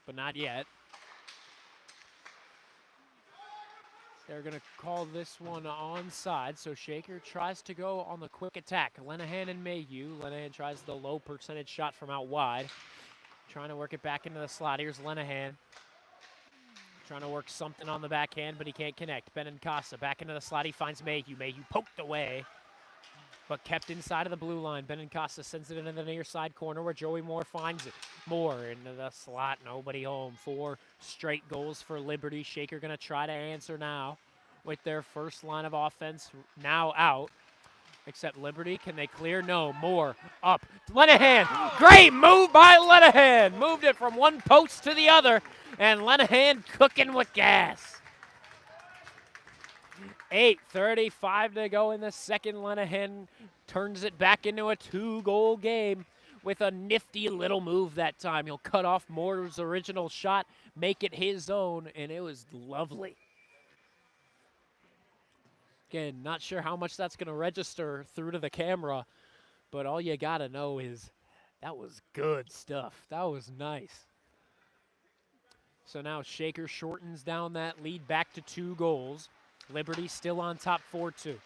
But not yet. They're going to call this one onside, so Shaker tries to go on the quick attack. Lenahan and Mayhew. Lenahan tries the low percentage shot from out wide. Trying to work it back into the slot. Here's Lenahan. Trying to work something on the backhand, but he can't connect. Benincasa back into the slot. He finds Mayhew. Mayhew poked away, but kept inside of the blue line. Benincasa sends it into the near side corner where Joey Moore finds it. Moore into the slot. Nobody home. 4 straight goals for Liberty. Shaker going to try to answer now with their first line of offense now out. Except Liberty, can they clear? No. Moore up. Lenahan, great move by Lenahan. Moved it from one post to the other, and Lenahan cooking with gas. 8:35 to go in the second. Lenahan turns it back into a 2-goal game with a nifty little move that time. He'll cut off Moore's original shot, make it his own, and it was lovely. Again, not sure how much that's going to register through to the camera, but all you got to know is that was good stuff. That was nice. So now Shaker shortens down that lead back to 2 goals. Liberty still on top 4-2.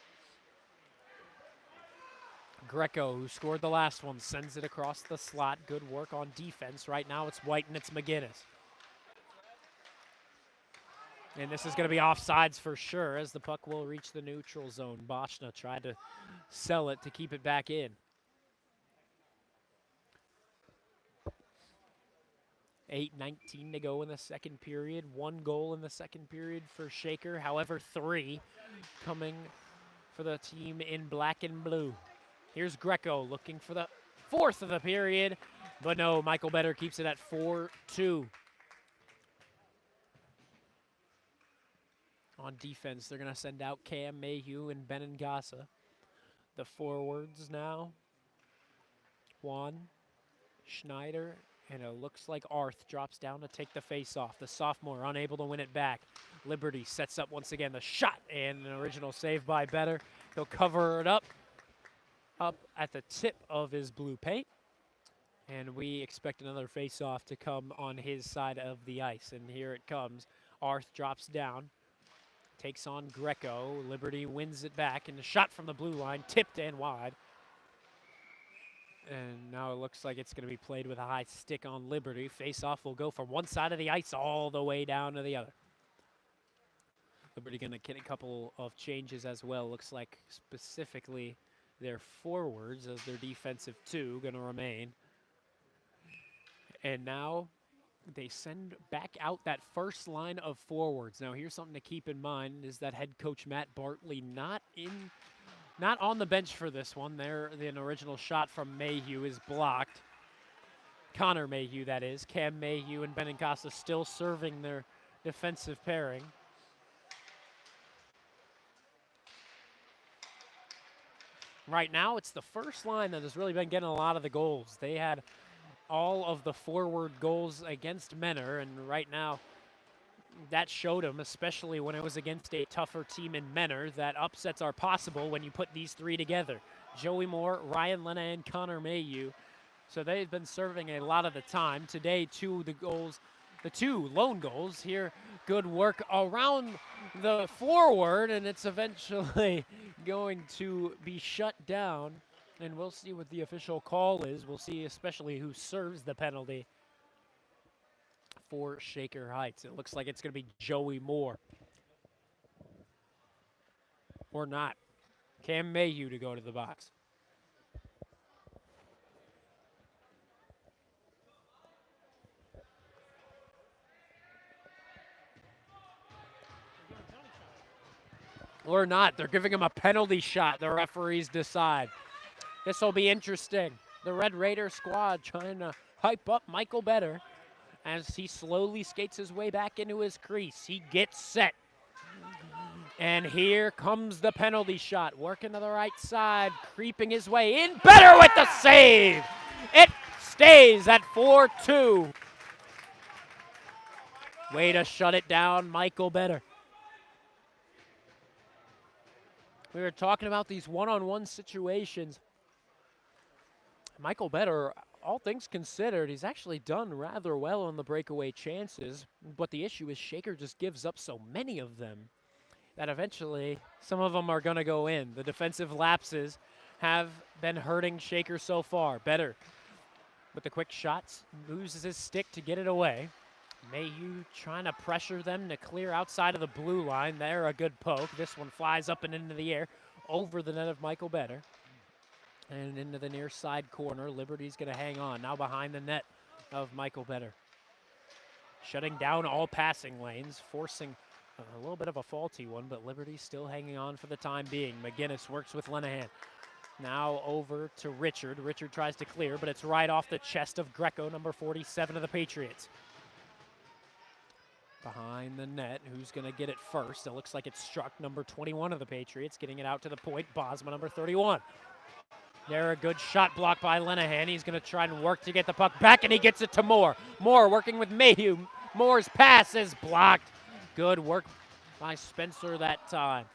Greco, who scored the last one, sends it across the slot. Good work on defense. Right now it's White and it's McGinnis. And this is going to be offsides for sure, as the puck will reach the neutral zone. Boschna tried to sell it to keep it back in. 8:19 to go in the second period. 1 goal in the second period for Shaker. However, 3 coming for the team in black and blue. Here's Greco looking for the 4th of the period. But no, Michael Better keeps it at 4-2. On defense, they're going to send out Cam Mayhew and Benincasa. The forwards now, Juan, Schneider, and it looks like Arth drops down to take the face-off. The sophomore unable to win it back. Liberty sets up once again the shot, and an original save by Better. He'll cover it up at the tip of his blue paint. And we expect another face-off to come on his side of the ice. And here it comes. Arth drops down. Takes on Greco. Liberty wins it back, and the shot from the blue line, tipped and wide. And now it looks like it's going to be played with a high stick on Liberty. Face-off will go from one side of the ice all the way down to the other. Liberty going to get a couple of changes as well. Looks like specifically their forwards as their defensive 2 going to remain. And now they send back out that first line of forwards. Now, here's something to keep in mind is that head coach Matt Bartley not on the bench for this one. The original shot from Mayhew is blocked. Connor Mayhew, that is. Cam Mayhew and Benincasa still serving their defensive pairing. Right now, it's the first line that has really been getting a lot of the goals. They had all of the forward goals against Menor, and right now that showed them, especially when it was against a tougher team in Menor, that upsets are possible when you put these 3 together. Joey Moore, Ryan Lena, and Connor Mayhew. So they've been serving a lot of the time. Today, the 2 lone goals here. Good work around the forward, and it's eventually going to be shut down. And we'll see what the official call is. We'll see especially who serves the penalty for Shaker Heights. It looks like it's going to be Joey Moore. Or not. Cam Mayhew to go to the box. Or not. They're giving him a penalty shot. The referees decide. This will be interesting. The Red Raider squad trying to hype up Michael Better as he slowly skates his way back into his crease. He gets set. And here comes the penalty shot. Working to the right side, creeping his way in. Better with the save. It stays at 4-2. Way to shut it down, Michael Better. We were talking about these one-on-one situations. Michael Better, all things considered, he's actually done rather well on the breakaway chances, but the issue is Shaker just gives up so many of them that eventually some of them are going to go in. The defensive lapses have been hurting Shaker so far. Better with the quick shots, loses his stick to get it away. Mayhew trying to pressure them to clear outside of the blue line. There, a good poke. This one flies up and into the air over the net of Michael Better. And into the near side corner. Liberty's going to hang on. Now behind the net of Michael Better. Shutting down all passing lanes, forcing a little bit of a faulty one, but Liberty's still hanging on for the time being. McGinnis works with Lenahan. Now over to Richard. Richard tries to clear, but it's right off the chest of Greco, number 47 of the Patriots. Behind the net, who's going to get it first? It looks like it struck number 21 of the Patriots, getting it out to the point. Bosma, number 31. There, a good shot blocked by Lenahan. He's going to try and work to get the puck back, and he gets it to Moore. Moore working with Mayhew. Moore's pass is blocked. Good work by Spencer that time.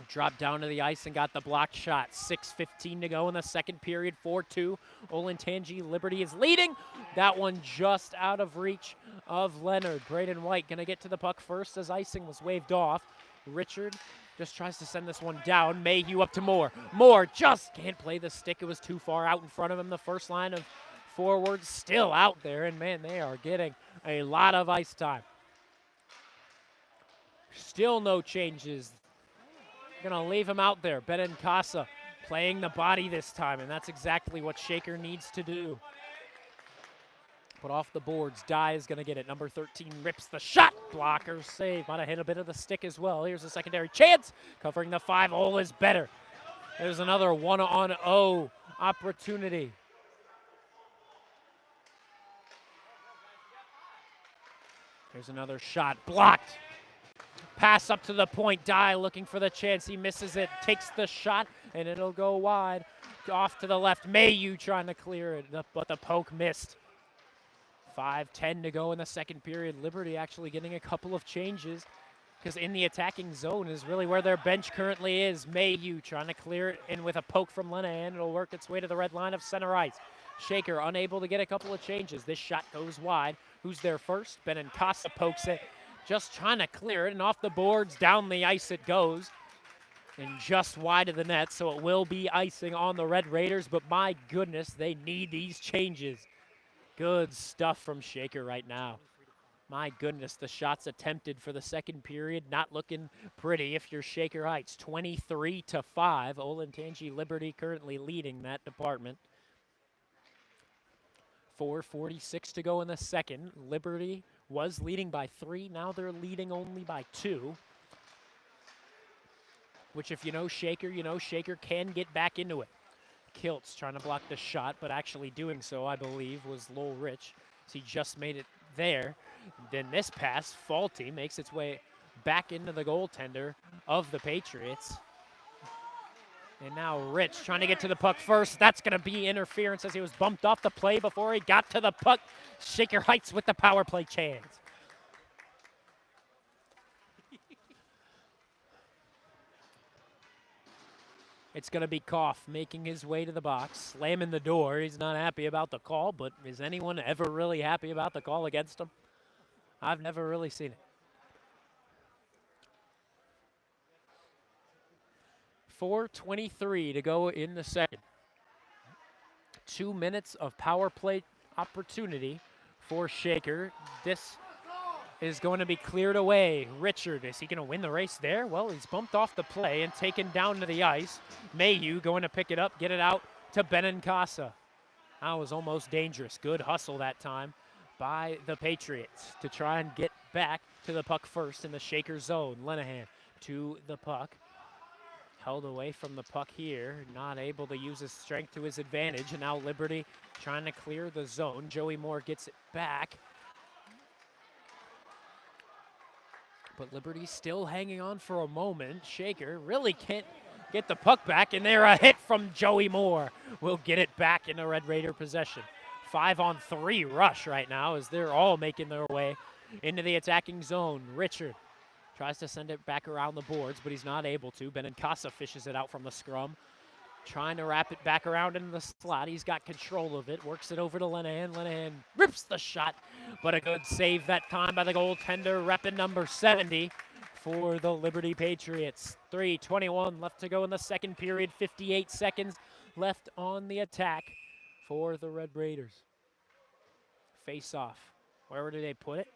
Dropped down to the ice and got the blocked shot. 6:15 to go in the second period. 4-2. Olentangy Liberty is leading. That one just out of reach of Leonard. Braden White going to get to the puck first as icing was waved off. Richard just tries to send this one down. Mayhew up to Moore. Moore just can't play the stick. It was too far out in front of him. The first line of forwards still out there. And, man, they are getting a lot of ice time. Still no changes. Going to leave him out there. Benincasa playing the body this time, and that's exactly what Shaker needs to do. But off the boards, Dye is going to get it. Number 13 rips the shot. Blocker save. Might have hit a bit of the stick as well. Here's a secondary chance. Covering the 5-hole is Better. There's another 1-on-0 opportunity. Here's another shot. Blocked. Pass up to the point. Dye looking for the chance. He misses it. Takes the shot, and it'll go wide. Off to the left. Mayhew trying to clear it, but the poke missed. 5:10 to go in the second period. Liberty actually getting a couple of changes because in the attacking zone is really where their bench currently is. Mayhew trying to clear it, and with a poke from Lenahan, it'll work its way to the red line of center ice. Shaker unable to get a couple of changes. This shot goes wide. Who's there first? Benincasa pokes it. Just trying to clear it, and off the boards, down the ice it goes. And just wide of the net, so it will be icing on the Red Raiders, but my goodness, they need these changes. Good stuff from Shaker right now. My goodness, the shots attempted for the second period, not looking pretty if you're Shaker Heights. 23-5, Olentangy Liberty currently leading that department. 4:46 to go in the second. Liberty was leading by 3. Now they're leading only by 2. Which if you know Shaker can get back into it. Kiltz trying to block the shot, but actually doing so, I believe, was Lowell Rich. So he just made it there. Then this pass, faulty, makes its way back into the goaltender of the Patriots. And now Rich trying to get to the puck first. That's going to be interference as he was bumped off the play before he got to the puck. Shaker Heights with the power play chance. It's going to be Koff making his way to the box, slamming the door. He's not happy about the call, but is anyone ever really happy about the call against him? I've never really seen it. 4:23 to go in the second. 2 minutes of power play opportunity for Shaker. This is going to be cleared away. Richard, is he going to win the race there? Well, he's bumped off the play and taken down to the ice. Mayhew going to pick it up, get it out to Benincasa. That was almost dangerous. Good hustle that time by the Patriots to try and get back to the puck first in the Shaker zone. Lenahan to the puck. Held away from the puck here, not able to use his strength to his advantage, and now Liberty trying to clear the zone. Joey Moore gets it back. But Liberty still hanging on for a moment. Shaker really can't get the puck back, and there a hit from Joey Moore will get it back into Red Raider possession. 5-on-3 rush right now as they're all making their way into the attacking zone. Richard Tries to send it back around the boards, but he's not able to. Benincasa fishes it out from the scrum. Trying to wrap it back around into the slot. He's got control of it. Works it over to Lenahan. Lenahan rips the shot, but a good save that time by the goaltender, repping number 70 for the Liberty Patriots. 3:21 left to go in the second period. 58 seconds left on the attack for the Red Raiders. Face off. Where did they put it?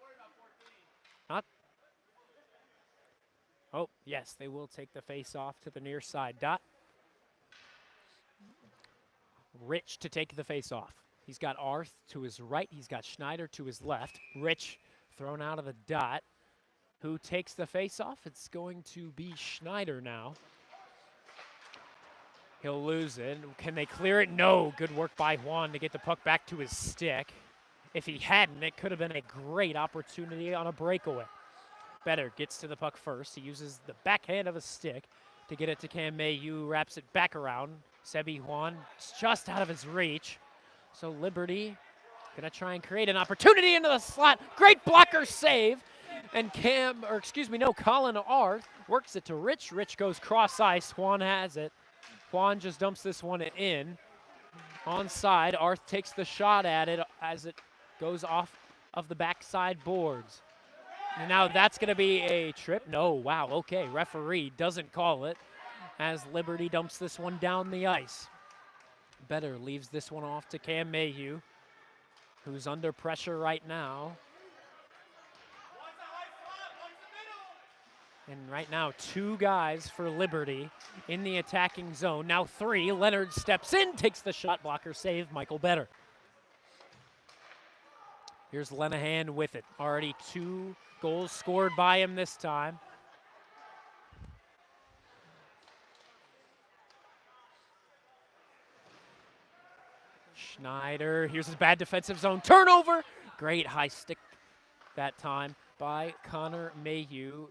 Not. Oh, yes, they will take the face off to the near side dot. Rich to take the face off. He's got Arth to his right. He's got Schneider to his left. Rich thrown out of the dot. Who takes the face off? It's going to be Schneider now. He'll lose it. Can they clear it? No. Good work by Juan to get the puck back to his stick. If he hadn't, it could have been a great opportunity on a breakaway. Better gets to the puck first. He uses the backhand of a stick to get it to Cam Mayhew. Wraps it back around. Sebi Juan just out of his reach. So Liberty gonna try and create an opportunity into the slot. Great blocker save. And Colin Arth works it to Rich. Rich goes cross ice. Juan has it. Juan just dumps this one in. Onside, Arth takes the shot at it as it goes off of the backside boards. And now that's gonna be a trip. No, wow, okay, referee doesn't call it as Liberty dumps this one down the ice. Better leaves this one off to Cam Mayhew, who's under pressure right now. And right now, 2 guys for Liberty in the attacking zone. Now 3, Leonard steps in, takes the shot blocker save, Michael Better. Here's Lenahan with it. Already 2 goals scored by him this time. Schneider, here's his bad defensive zone turnover. Great high stick that time by Connor Mayhew.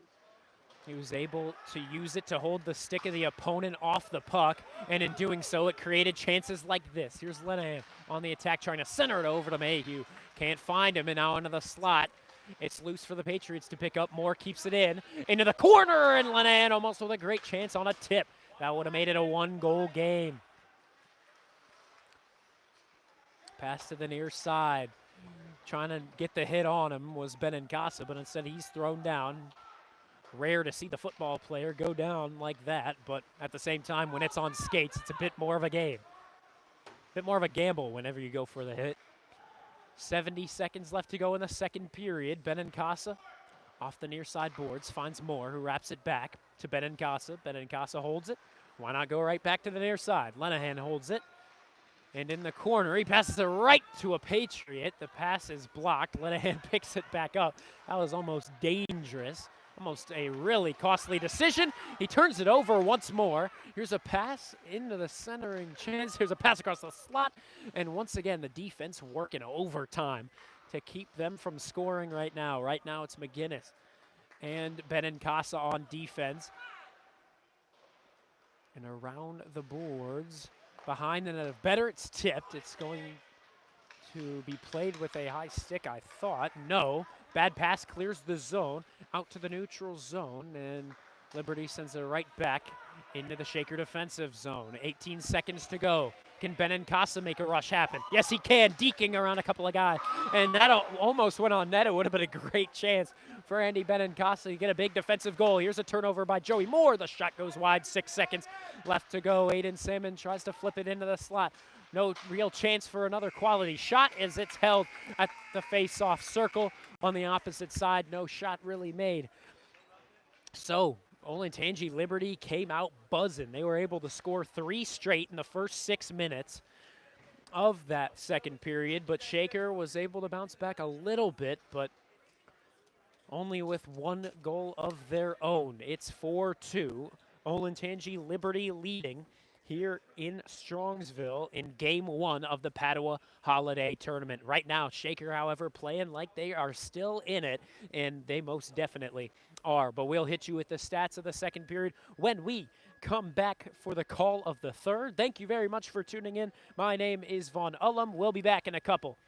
He was able to use it to hold the stick of the opponent off the puck, and in doing so, it created chances like this. Here's Lenahan on the attack, trying to center it over to Mayhew. Can't find him, and now into the slot. It's loose for the Patriots to pick up. Moore keeps it into the corner, and Lenahan almost with a great chance on a tip. That would have made it a 1-goal game. Pass to the near side. Trying to get the hit on him was Benincasa, but instead he's thrown down. Rare to see the football player go down like that, but at the same time, when it's on skates, it's a bit more of a game. A bit more of a gamble whenever you go for the hit. 70 seconds left to go in the second period. Benincasa off the near side boards finds Moore, who wraps it back to Benincasa. Benincasa holds it. Why not go right back to the near side? Lenahan holds it. And in the corner, he passes it right to a Patriot. The pass is blocked. Lenahan picks it back up. That was almost dangerous. Almost a really costly decision. He turns it over once more. Here's a pass into the centering chance. Here's a pass across the slot. And once again, the defense working overtime to keep them from scoring right now. Right now, it's McGinnis and Benincasa on defense. And around the boards, behind the net, Better, it's tipped. It's going to be played with a high stick, I thought. No. Bad pass clears the zone, out to the neutral zone, and Liberty sends it right back into the Shaker defensive zone. 18 seconds to go. Can Benincasa make a rush happen? Yes, he can, deking around a couple of guys. And that almost went on net. It would have been a great chance for Andy Benincasa to get a big defensive goal. Here's a turnover by Joey Moore. The shot goes wide, 6 seconds left to go. Aiden Salmon tries to flip it into the slot. No real chance for another quality shot as it's held at the face-off circle on the opposite side. No shot really made. So Olentangy Liberty came out buzzing. They were able to score 3 straight in the first 6 minutes of that second period, but Shaker was able to bounce back a little bit, but only with 1 goal of their own. It's 4-2. Olentangy Liberty leading here in Strongsville in Game 1 of the Padua Holiday Tournament. Right now, Shaker, however, playing like they are still in it, and they most definitely are. But we'll hit you with the stats of the second period when we come back for the call of the third. Thank you very much for tuning in. My name is Vaughn Ullum. We'll be back in a couple.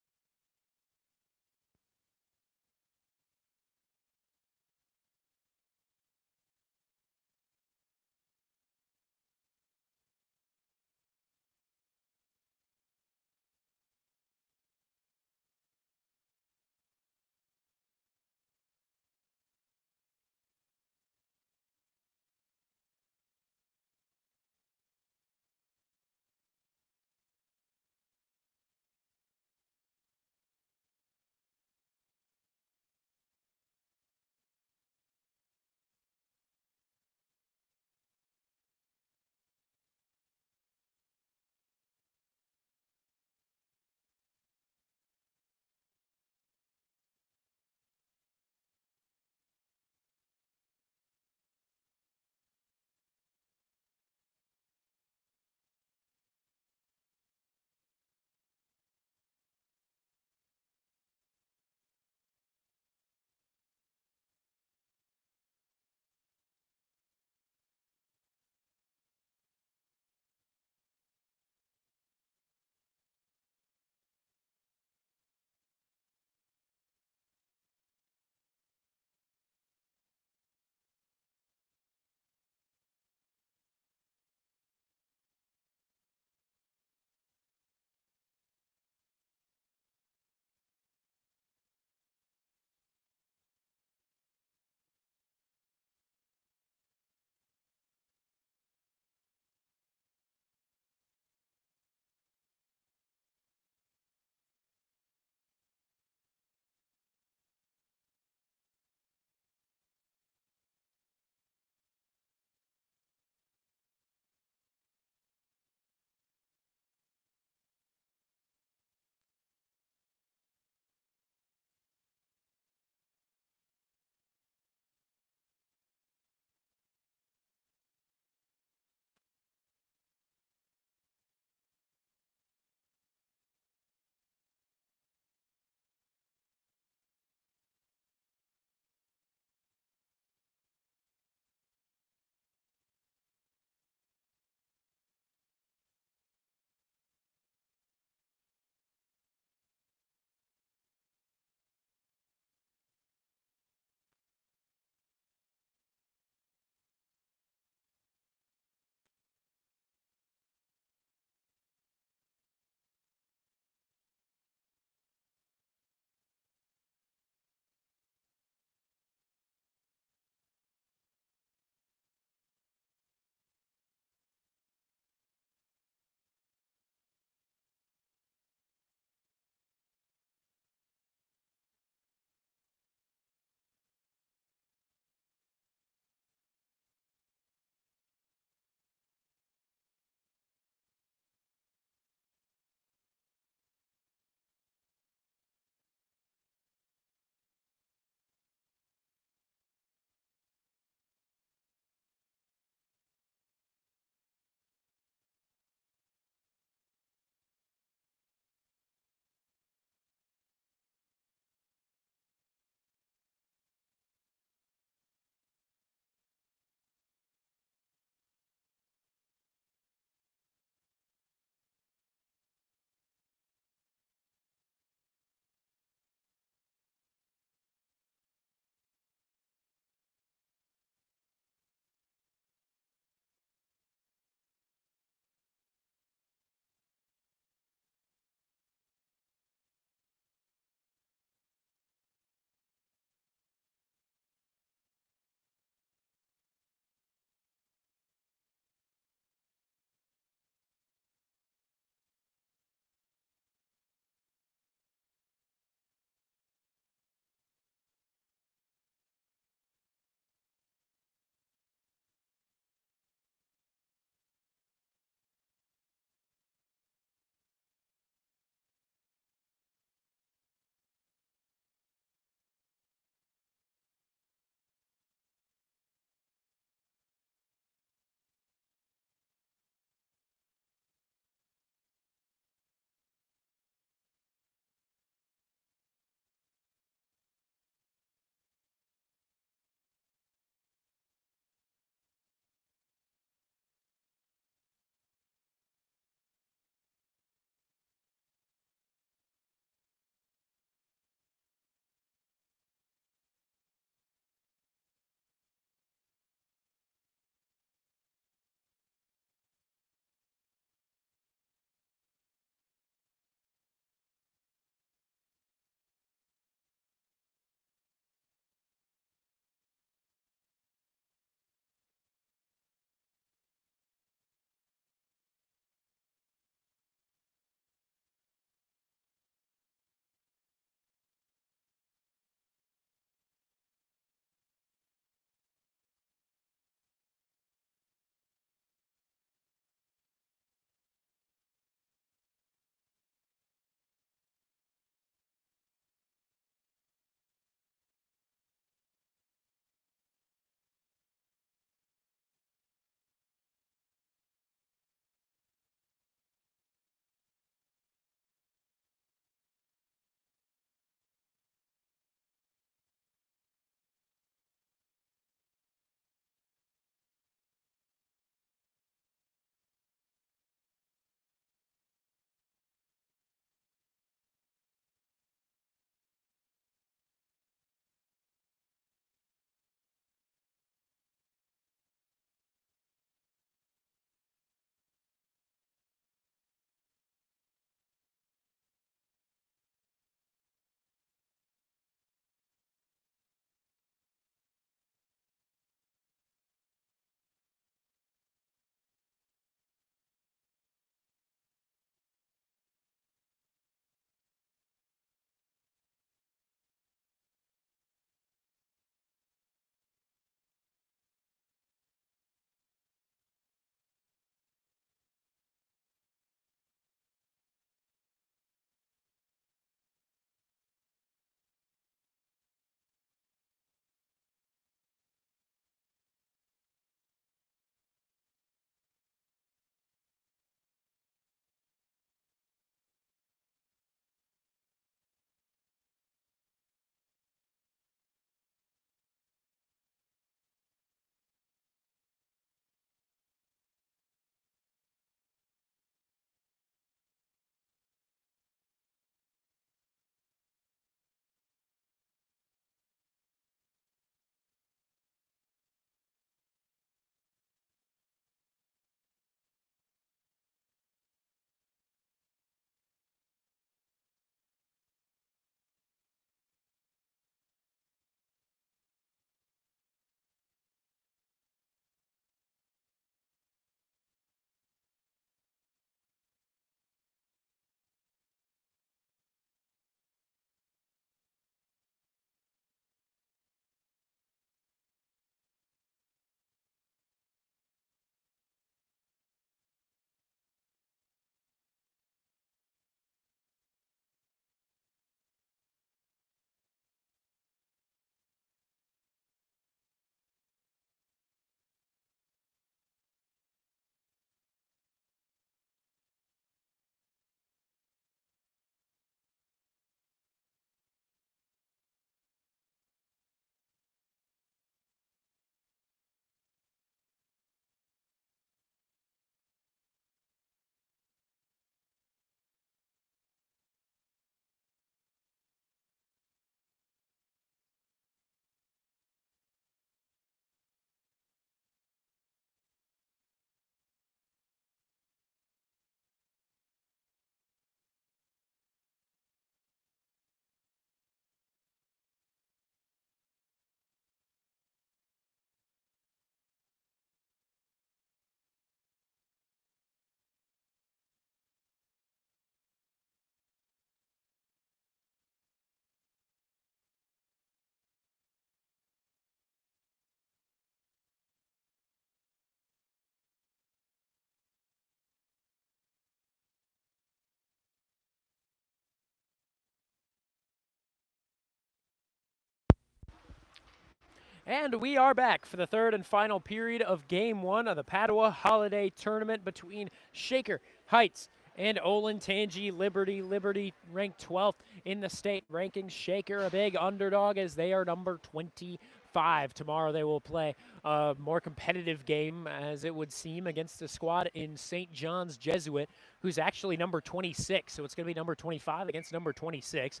And we are back for the third and final period of Game 1 of the Padua Holiday Tournament between Shaker Heights and Olentangy Liberty. Liberty ranked 12th in the state rankings. Shaker a big underdog as they are number 25. Tomorrow they will play a more competitive game, as it would seem, against a squad in St. John's Jesuit, who's actually number 26. So it's going to be number 25 against number 26.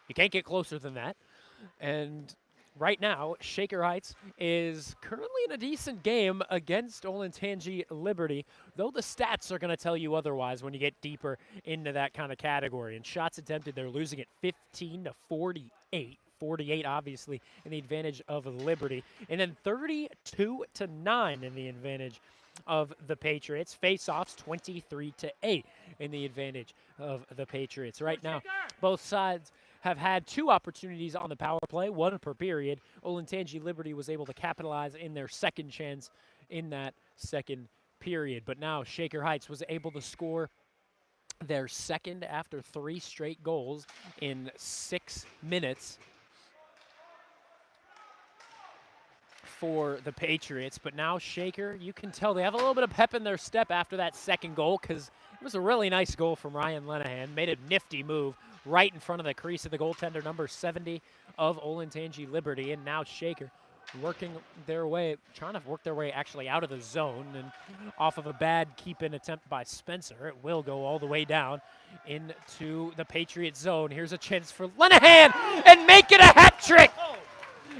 You can't get closer than that. And right now, Shaker Heights is currently in a decent game against Olentangy Liberty, though the stats are going to tell you otherwise when you get deeper into that kind of category. And shots attempted, they're losing at 15 to 48. 48, obviously, in the advantage of Liberty. And then 32 to 9 in the advantage of the Patriots. Face-offs 23 to 8 in the advantage of the Patriots. Right now, both sides have had 2 opportunities on the power play, 1 per period. Olentangy Liberty was able to capitalize in their second chance in that second period. But now Shaker Heights was able to score their second after 3 straight goals in 6 minutes for the Patriots. But now Shaker, you can tell they have a little bit of pep in their step after that second goal, because it was a really nice goal from Ryan Lenahan. Made a nifty move right in front of the crease of the goaltender, number 70 of Olentangy Liberty. And now Shaker working their way, trying to work their way actually out of the zone, and off of a bad keep-in attempt by Spencer, it will go all the way down into the Patriot zone. Here's a chance for Lenahan, and make it a hat trick!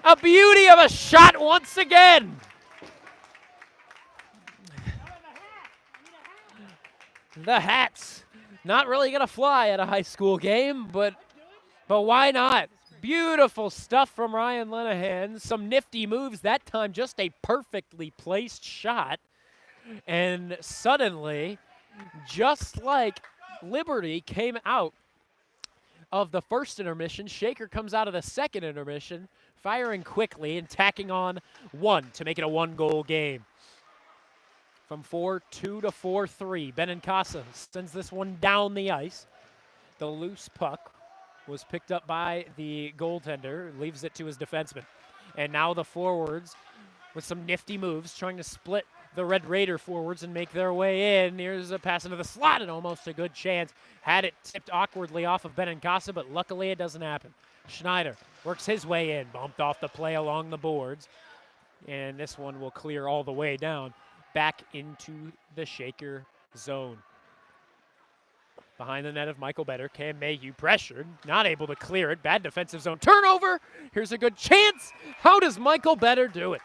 A beauty of a shot once again! The hats not really going to fly at a high school game, but why not? Beautiful stuff from Ryan Lenahan. Some nifty moves, that time just a perfectly placed shot. And suddenly, just like Liberty came out of the first intermission, Shaker comes out of the second intermission, firing quickly and tacking on 1 to make it a 1-goal game. From 4-2 to 4-3, Benincasa sends this one down the ice. The loose puck was picked up by the goaltender, leaves it to his defenseman. And now the forwards with some nifty moves, trying to split the Red Raider forwards and make their way in. Here's a pass into the slot, and almost a good chance. Had it tipped awkwardly off of Benincasa, but luckily it doesn't happen. Schneider works his way in, bumped off the play along the boards. And this one will clear all the way down, back into the Shaker zone. Behind the net of Michael Better, Cam Mayhew pressured, not able to clear it. Bad defensive zone turnover. Here's a good chance. How does Michael Better do it?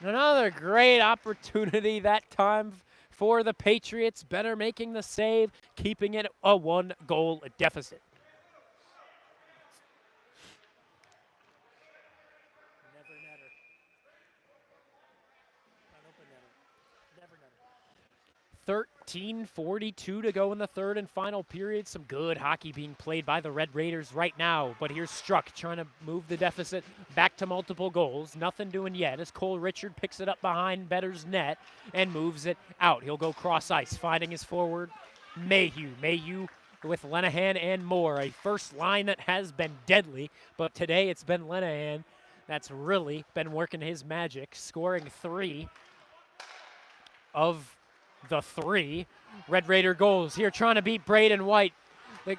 Another great opportunity that time for the Patriots. Better making the save, keeping it a 1-goal deficit. Never netter. Not open netter. Never netter. 13:42 to go in the third and final period. Some good hockey being played by the Red Raiders right now. But here's Struck trying to move the deficit back to multiple goals. Nothing doing yet as Cole Richard picks it up behind Better's net and moves it out. He'll go cross ice, finding his forward, Mayhew. Mayhew with Lenahan and Moore. A first line that has been deadly, but today it's been Lenahan that's really been working his magic, scoring 3 of the 3 Red Raider goals here, trying to beat Braden White. The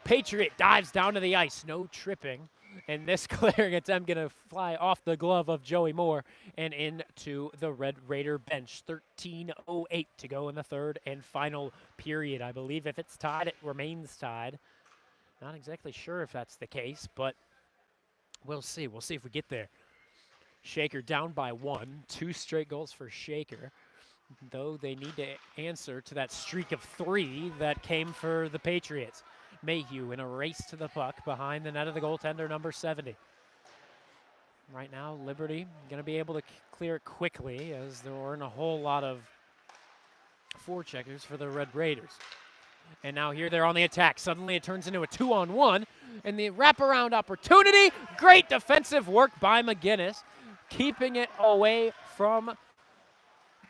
Patriot dives down to the ice, no tripping, and this clearing attempt gonna fly off the glove of Joey Moore and into the Red Raider bench. 13:08 to go in the third and final period. I believe if it's tied, it remains tied. Not exactly sure if that's the case, but we'll see. We'll see if we get there. Shaker down by 1, 2 straight goals for Shaker, though they need to answer to that streak of 3 that came for the Patriots. Mayhew in a race to the puck behind the net of the goaltender, number 70. Right now, Liberty going to be able to clear it quickly, as there weren't a whole lot of forecheckers for the Red Raiders. And now here they're on the attack. Suddenly it turns into a 2-on-1, and the wraparound opportunity. Great defensive work by McGinnis, keeping it away from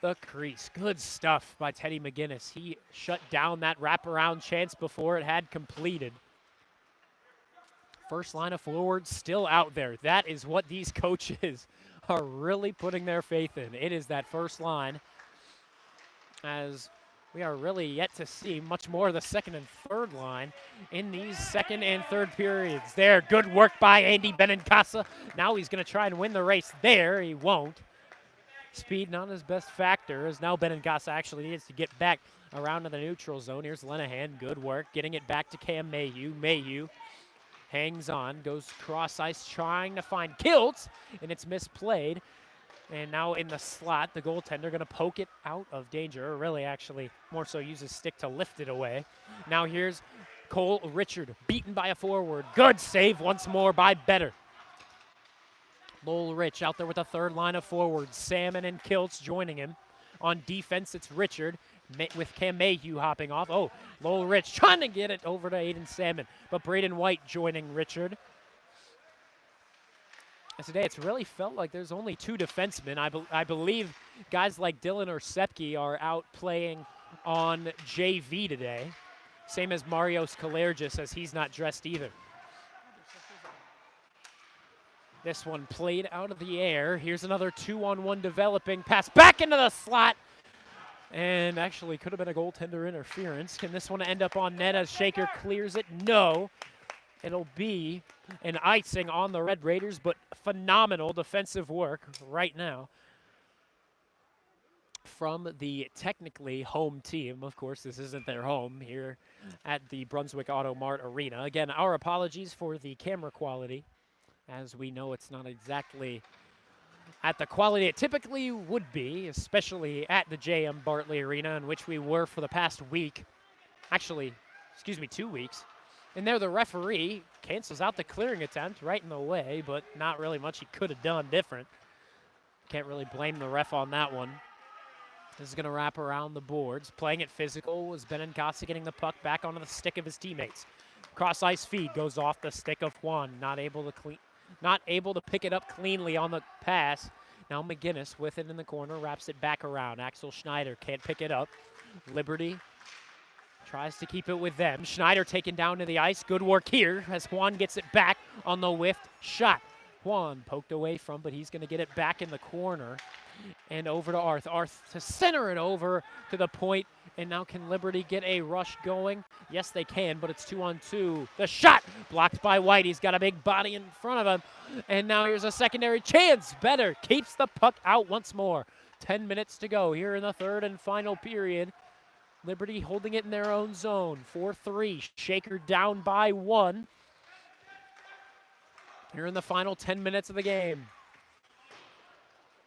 the crease. Good stuff by Teddy McGinnis. He shut down that wraparound chance before it had completed. First line of forwards still out there. That is what these coaches are really putting their faith in. It is that first line, as we are really yet to see much more of the second and third line in these second and third periods. There, good work by Andy Benincasa. Now he's going to try and win the race there. He won't. Speed not his best factor, as now Benincasa actually needs to get back around to the neutral zone. Here's Lenahan, good work, getting it back to Cam Mayhew. Mayhew hangs on, goes cross ice, trying to find Kiltz, and it's misplayed. And now in the slot, the goaltender going to poke it out of danger, or really actually more so use his stick to lift it away. Now here's Cole Richard, beaten by a forward. Good save once more by Better. Lowell Rich out there with a third line of forwards. Salmon and Kiltz joining him. On defense, it's Richard with Cam Mayhew hopping off. Oh, Lowell Rich trying to get it over to Aiden Salmon, but Braden White joining Richard. Today, it's really felt like there's only two defensemen. I believe guys like Dylan or Sepke are out playing on JV today. Same as Marios Kalergis, as he's not dressed either. This one played out of the air. Here's another 2-on-1 developing pass back into the slot. And actually could have been a goaltender interference. Can this one end up on net as Shaker clears it? No. It'll be an icing on the Red Raiders, but phenomenal defensive work right now from the technically home team. Of course, this isn't their home here at the Brunswick Auto Mart Arena. Again, our apologies for the camera quality, as we know it's not exactly at the quality it typically would be, especially at the JM Bartley Arena, in which we were for the past week. Actually, 2 weeks. And there the referee cancels out the clearing attempt right in the way, but not really much he could have done different. Can't really blame the ref on that one. This is going to wrap around the boards. Playing it physical was Benincasa getting the puck back onto the stick of his teammates. Cross ice feed goes off the stick of Juan, not able to pick it up cleanly on the pass. Now McGinnis with it in the corner, wraps it back around. Axel Schneider can't pick it up. Liberty tries to keep it with them. Schneider taken down to the ice. Good work here as Juan gets it back on the whiffed shot. Juan poked away from, but he's going to get it back in the corner. And over to Arth. Arth to center it over to the point. And now can Liberty get a rush going? Yes, they can, but it's 2-on-2. The shot blocked by White. He's got a big body in front of him. And now here's a secondary chance. Better keeps the puck out once more. 10 minutes to go here in the third and final period. Liberty holding it in their own zone. 4-3. Shaker down by 1. Here in the final 10 minutes of the game.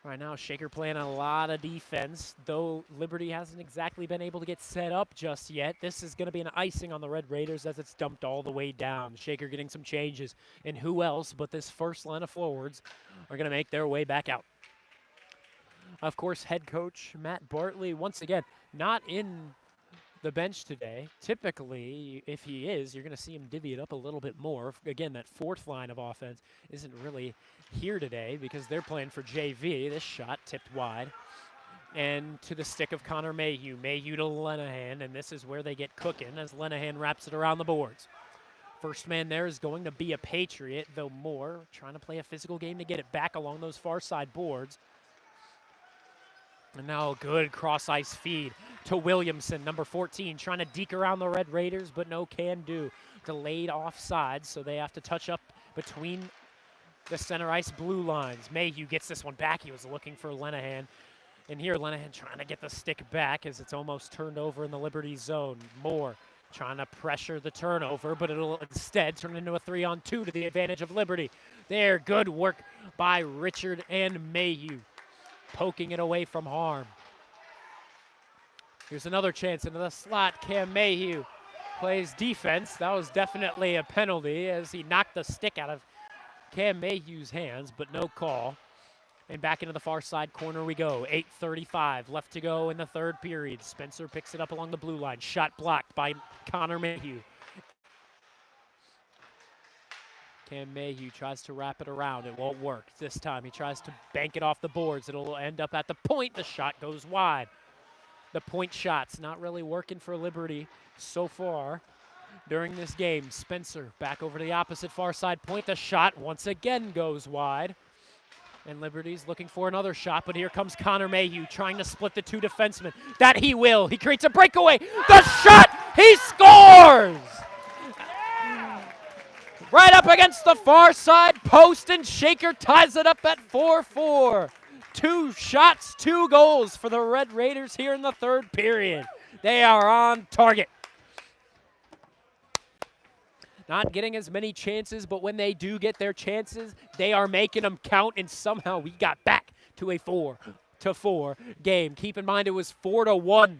Right now, Shaker playing a lot of defense, though Liberty hasn't exactly been able to get set up just yet. This is going to be an icing on the Red Raiders as it's dumped all the way down. Shaker getting some changes. And who else but this first line of forwards are going to make their way back out? Of course, head coach Matt Bartley, once again, not in the bench today. Typically, if he is, you're going to see him divvy it up a little bit more. Again, that fourth line of offense isn't really here today because they're playing for JV. This shot tipped wide. And to the stick of Connor Mayhew. Mayhew to Lenahan, and this is where they get cooking as Lenahan wraps it around the boards. First man there is going to be a Patriot, though Moore trying to play a physical game to get it back along those far side boards. And now a good cross-ice feed to Williamson, number 14, trying to deke around the Red Raiders, but no can do. Delayed offside, so they have to touch up between the center ice blue lines. Mayhew gets this one back. He was looking for Lenahan. And here Lenahan trying to get the stick back as it's almost turned over in the Liberty zone. Moore trying to pressure the turnover, but it'll instead turn into a 3-on-2 to the advantage of Liberty. There, good work by Richard and Mayhew, poking it away from harm. Here's another chance into the slot. Cam Mayhew plays defense. That was definitely a penalty as he knocked the stick out of Cam Mayhew's hands, but no call. And back into the far side corner we go. 8:35 left to go in the third period. Spencer picks it up along the blue line. Shot blocked by Connor Mayhew. Cam Mayhew tries to wrap it around. It won't work this time. He tries to bank it off the boards. It'll end up at the point. The shot goes wide. The point shot's not really working for Liberty so far during this game. Spencer back over to the opposite far side point. The shot once again goes wide. And Liberty's looking for another shot, but here comes Connor Mayhew trying to split the two defensemen. That he will. He creates a breakaway. The shot! He scores! Right up against the far side post, and Shaker ties it up at 4-4. 2 shots, 2 goals for the Red Raiders here in the third period. They are on target. Not getting as many chances, but when they do get their chances, they are making them count, and somehow we got back to a 4-4 game. Keep in mind it was 4-1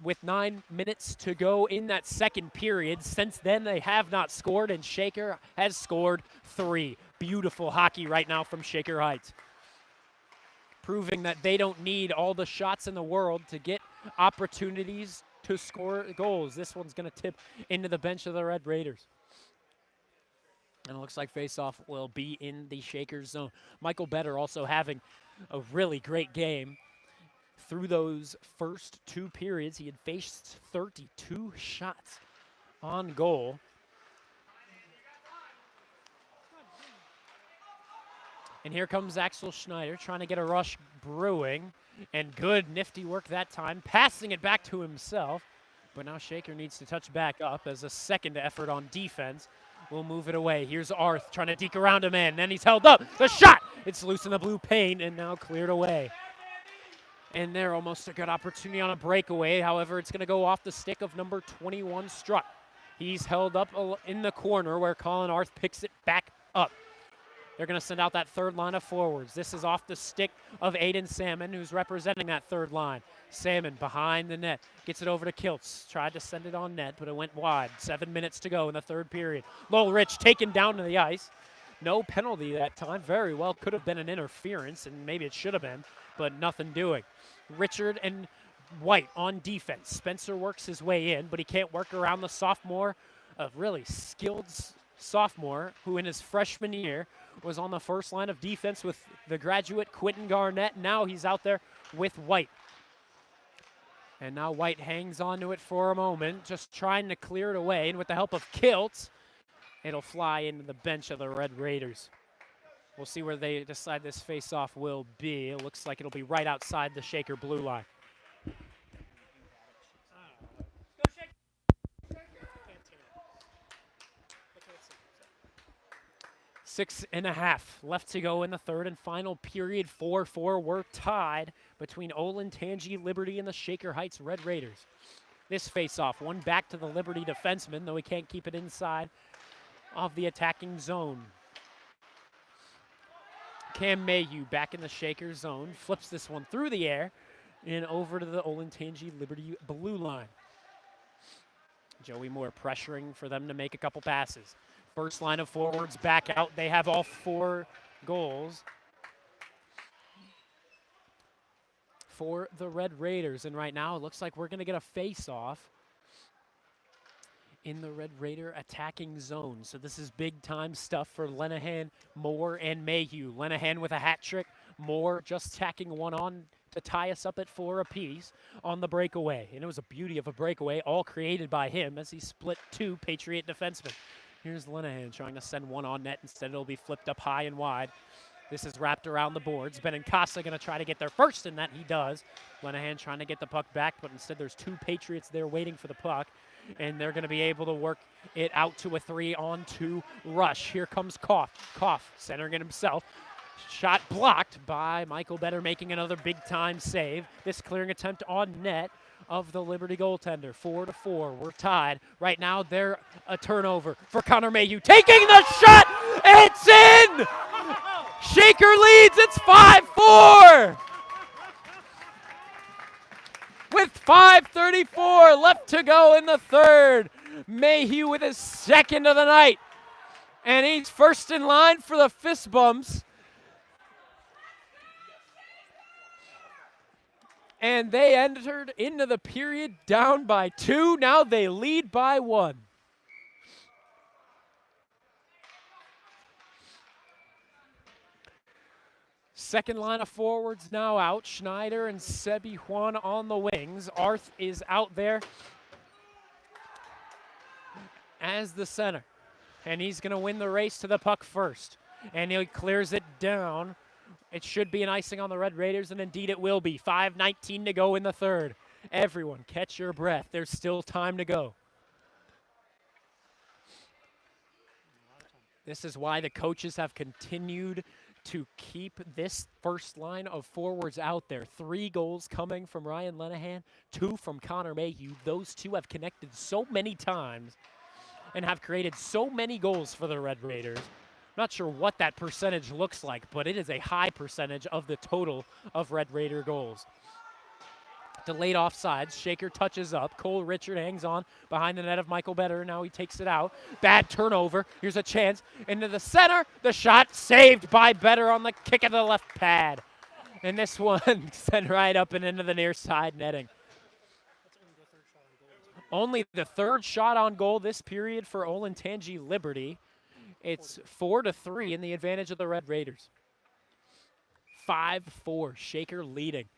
with 9 minutes to go in that second period. Since then, they have not scored, and Shaker has scored 3. Beautiful hockey right now from Shaker Heights, proving that they don't need all the shots in the world to get opportunities to score goals. This one's going to tip into the bench of the Red Raiders. And it looks like faceoff will be in the Shakers zone. Michael Better also having a really great game. Through those first 2 periods, he had faced 32 shots on goal. And here comes Axel Schneider trying to get a rush brewing. And good, nifty work that time, passing it back to himself. But now Shaker needs to touch back up as a second effort on defense. We'll move it away. Here's Arth trying to deke around a man. Then he's held up. The shot! It's loose in the blue paint and now cleared away. And there, almost a good opportunity on a breakaway. However, it's going to go off the stick of number 21, Strutt. He's held up in the corner where Colin Arth picks it back up. They're going to send out that third line of forwards. This is off the stick of Aiden Salmon, who's representing that third line. Salmon behind the net. Gets it over to Kiltz. Tried to send it on net, but it went wide. 7 minutes to go in the third period. Lowell Rich taken down to the ice. No penalty that time. Very well could have been an interference, and maybe it should have been, but nothing doing. Richard and White on defense. Spencer works his way in, but he can't work around the sophomore, a really skilled sophomore who in his freshman year was on the first line of defense with the graduate Quentin Garnett. Now he's out there with White. And now White hangs on to it for a moment, just trying to clear it away. And with the help of Kiltz, it'll fly into the bench of the Red Raiders. We'll see where they decide this face-off will be. It looks like it'll be right outside the Shaker blue line. 6.5 left to go in the third and final period. 4-4. We're tied between Olentangy, Liberty, and the Shaker Heights Red Raiders. This face-off, one back to the Liberty defenseman, though he can't keep it inside of the attacking zone. Cam Mayhew back in the Shaker zone, flips this one through the air and over to the Olentangy Liberty blue line. Joey Moore pressuring for them to make a couple passes. First line of forwards back out. They have all 4 goals for the Red Raiders. And right now it looks like we're going to get a face-off in the Red Raider attacking zone. So this is big-time stuff for Lenahan, Moore, and Mayhew. Lenahan with a hat trick. Moore just tacking one on to tie us up at 4 apiece on the breakaway. And it was a beauty of a breakaway, all created by him as he split 2 Patriot defensemen. Here's Lenahan trying to send one on net. Instead, it'll be flipped up high and wide. This is wrapped around the boards. Benincasa going to try to get there first, and that he does. Lenahan trying to get the puck back, but instead there's 2 Patriots there waiting for the puck, and they're going to be able to work it out to a 3-on-2 rush. Here comes Koff. Koff centering it himself. Shot blocked by Michael Better, making another big-time save. This clearing attempt on net of the Liberty goaltender. 4-4. We're tied. Right now, they're a turnover for Connor Mayhew. Taking the shot! It's in! Shaker leads. It's 5-4! With 5:34 left to go in the third. Mayhew with his second of the night. And he's first in line for the fist bumps. And they entered into the period down by 2. Now they lead by 1. Second line of forwards now out. Schneider and Sebi Juan on the wings. Arth is out there as the center. And he's going to win the race to the puck first. and he clears it down. It should be an icing on the Red Raiders, and indeed it will be. 5:19 to go in the third. Everyone, catch your breath. There's still time to go. This is why the coaches have continued to keep this first line of forwards out there. 3 goals coming from Ryan Lenahan, 2 from Connor Mayhew. Those 2 have connected so many times and have created so many goals for the Red Raiders. Not sure what that percentage looks like, but it is a high percentage of the total of Red Raider goals. Delayed offsides. Shaker touches up. Cole Richard hangs on behind the net of Michael Better. Now he takes it out. Bad turnover. Here's a chance. Into the center. The shot saved by Better on the kick of the left pad. And this one sent right up and into the near side netting. Only the 3rd shot on goal this period for Olentangy Liberty. It's 4-3 in the advantage of the Red Raiders. 5-4. Shaker leading.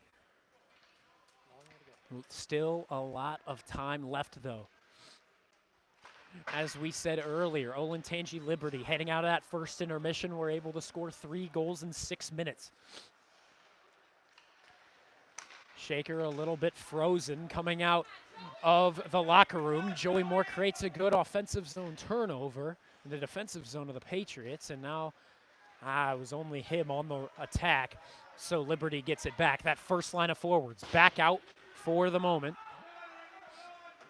Still a lot of time left, though. As we said earlier, Olentangy Liberty heading out of that first intermission were able to score 3 goals in 6 minutes. Shaker a little bit frozen coming out of the locker room. Joey Moore creates a good offensive zone turnover in the defensive zone of the Patriots, and now it was only him on the attack, so Liberty gets it back. That first line of forwards back out for the moment.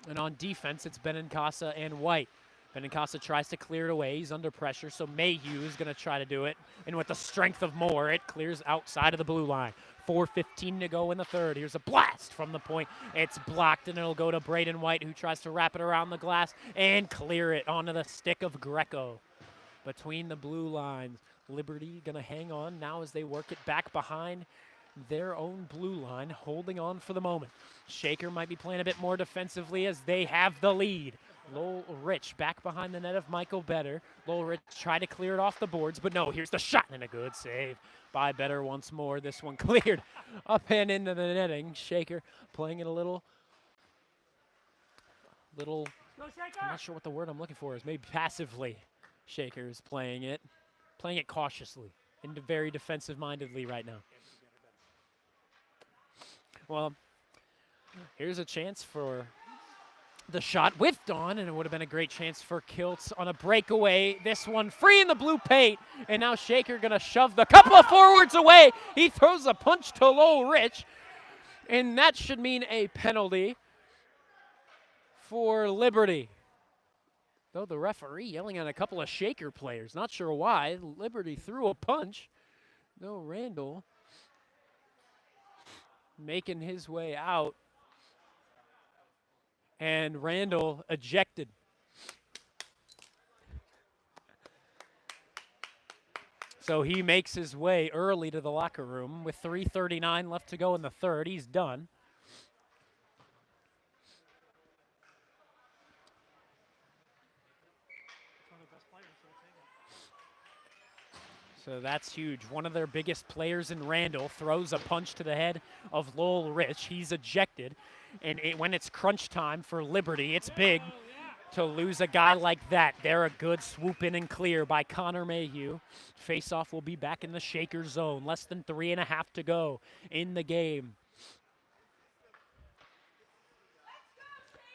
And on defense, it's Benincasa and White. Benincasa tries to clear it away. He's under pressure, so Mayhew is going to try to do it. And with the strength of Moore, it clears outside of the blue line. 4:15 to go in the third. Here's a blast from the point. It's blocked, and it'll go to Braden White, who tries to wrap it around the glass and clear it onto the stick of Greco. Between the blue lines, Liberty going to hang on now as they work it back behind their own blue line, holding on for the moment. Shaker might be playing a bit more defensively as they have the lead. Lowell Rich back behind the net of Michael Better. Lowell Rich tried to clear it off the boards, but no, here's the shot and a good save by Better once more. This one cleared up and into the netting. Shaker playing it a little, I'm not sure what the word I'm looking for is, maybe passively. Shaker is playing it cautiously and very defensive-mindedly right now. Well, here's a chance for the shot whiffed on, and it would have been a great chance for Kiltz on a breakaway. This one free in the blue paint, and now Shaker going to shove the couple of forwards away. He throws a punch to Lowell Rich, and that should mean a penalty for Liberty. Though the referee yelling at a couple of Shaker players. Not sure why. Liberty threw a punch. No, Randall making his way out. And Randall ejected. So he makes his way early to the locker room with 3:39 left to go in the third. He's done. So that's huge. One of their biggest players in Randall throws a punch to the head of Lowell Rich. He's ejected. And when it's crunch time for Liberty, it's big to lose a guy like that. They're a good swoop in and clear by Connor Mayhew. Faceoff will be back in the Shaker zone. Less than 3.5 to go in the game.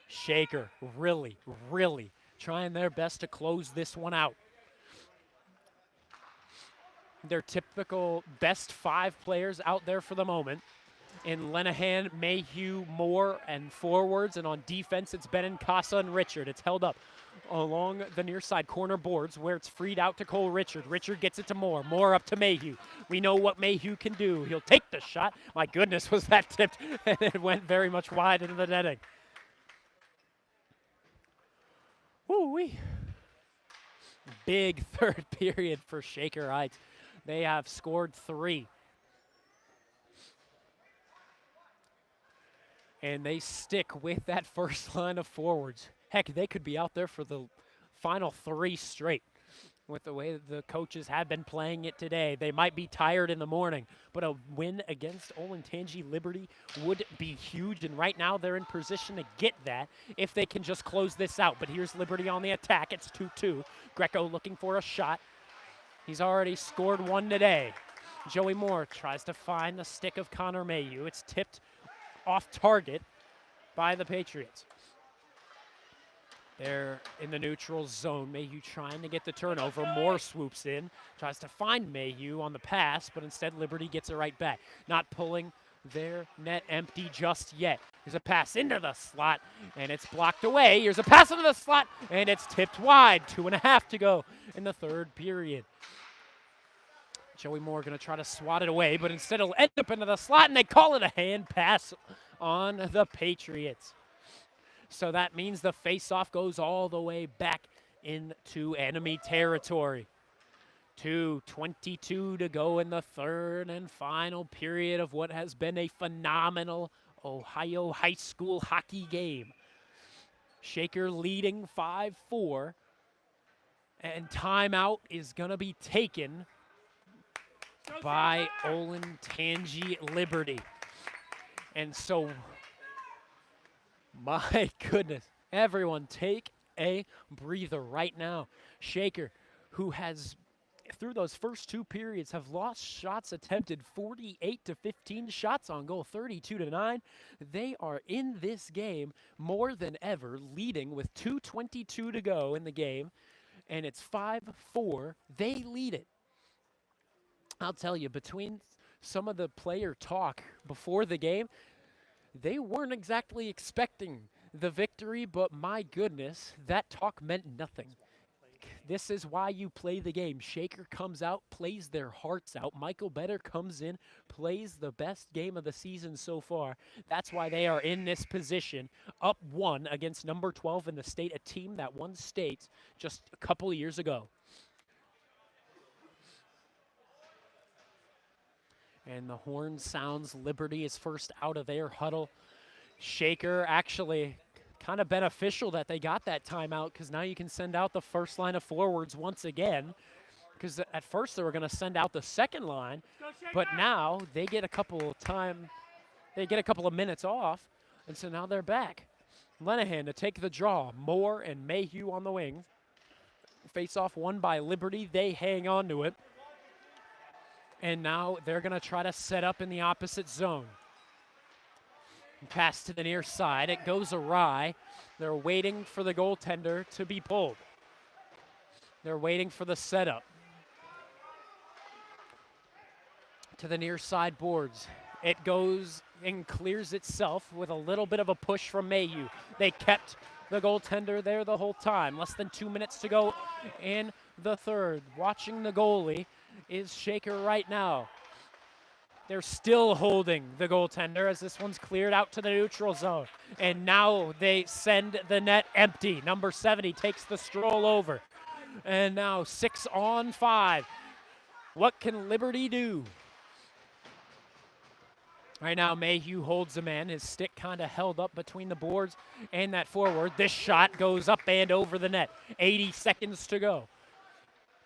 Shaker really trying their best to close this one out. Their typical best 5 players out there for the moment. In Lenahan, Mayhew, Moore, and forwards. And on defense, it's Benincasa and Richard. It's held up along the near side corner boards where it's freed out to Cole Richard. Richard gets it to Moore. Moore up to Mayhew. We know what Mayhew can do. He'll take the shot. My goodness, was that tipped. And it went very much wide into the netting. Woo-wee. Big third period for Shaker Heights. They have scored 3. And they stick with that first line of forwards. Heck, they could be out there for the final 3 straight with the way that the coaches have been playing it today. They might be tired in the morning, but a win against Olentangy Liberty would be huge, and right now they're in position to get that if they can just close this out. But here's Liberty on the attack. It's 2-2. Greco looking for a shot. He's already scored one today. Joey Moore tries to find the stick of Connor Mayhew. It's tipped off target by the Patriots. They're in the neutral zone. Mayhew trying to get the turnover. Moore swoops in, tries to find Mayhew on the pass, but instead Liberty gets it right back. Not pulling their net empty just yet. Here's a pass into the slot, and it's blocked away. Here's a pass into the slot, and it's tipped wide. 2.5 to go in the third period. Joey Moore going to try to swat it away, but instead it'll end up into the slot, and they call it a hand pass on the Patriots. So that means the face-off goes all the way back into enemy territory. 2:22 to go in the third and final period of what has been a phenomenal Ohio high school hockey game. Shaker leading 5-4, and timeout is going to be taken by Olentangy Liberty. And so, my goodness, everyone take a breather right now. Shaker, who has, through those first two periods, have lost shots attempted 48 to 15 shots on goal, 32 to 9. They are in this game more than ever, leading with 2:22 to go in the game, and it's 5-4. They lead it. I'll tell you, between some of the player talk before the game, they weren't exactly expecting the victory, but my goodness, that talk meant nothing. This is why you play the game. Shaker comes out, plays their hearts out. Michael Better comes in, plays the best game of the season so far. That's why they are in this position, up 1 against number 12 in the state, a team that won states just a couple of years ago. And the horn sounds. Liberty is first out of their huddle. Shaker actually kind of beneficial that they got that timeout, because now you can send out the first line of forwards once again, because at first they were going to send out the second line, but now they get a couple of minutes off, and so now they're back. Lenahan to take the draw. Moore and Mayhew on the wing. Face off won by Liberty. They hang on to it. And now they're going to try to set up in the opposite zone. Pass to the near side. It goes awry. They're waiting for the goaltender to be pulled. They're waiting for the setup. To the near side boards. It goes and clears itself with a little bit of a push from Mayhew. They kept the goaltender there the whole time. Less than 2 minutes to go in the third. Watching the goalie is Shaker right now. They're still holding the goaltender as this one's cleared out to the neutral zone. And now they send the net empty. Number 70 takes the stroll over. And now 6-on-5. What can Liberty do? Right now, Mayhew holds the man. His stick kind of held up between the boards and that forward. This shot goes up and over the net. 80 seconds to go.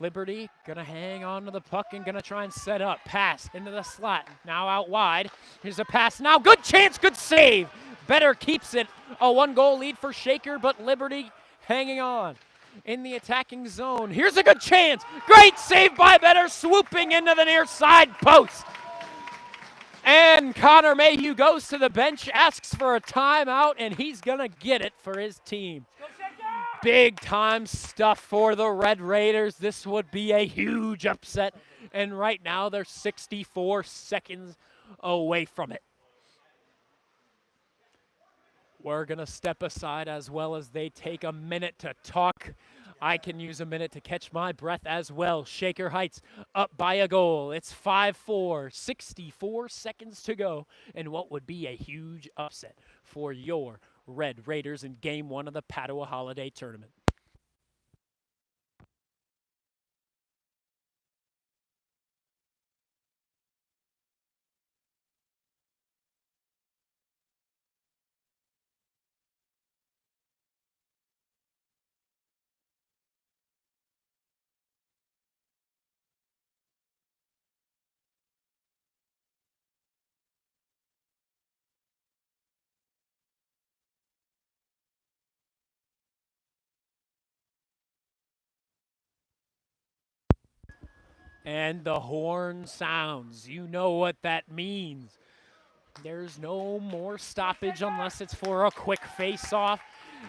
Liberty gonna hang on to the puck and gonna try and set up. Pass into the slot. Now out wide. Here's a pass now. Good chance, good save. Better keeps it. A 1-goal lead for Shaker, but Liberty hanging on in the attacking zone. Here's a good chance. Great save by Better, swooping into the near side post. And Connor Mayhew goes to the bench, asks for a timeout, and he's gonna get it for his team. Big time stuff for the Red Raiders. This would be a huge upset. And right now they're 64 seconds away from it. We're going to step aside as well as they take a minute to talk. I can use a minute to catch my breath as well. Shaker Heights up by a goal. It's 5-4, 64 seconds to go. And what would be a huge upset for your Red Raiders in Game 1 of the Padua Holiday Tournament. And the horn sounds. You know what that means. There's no more stoppage unless it's for a quick face-off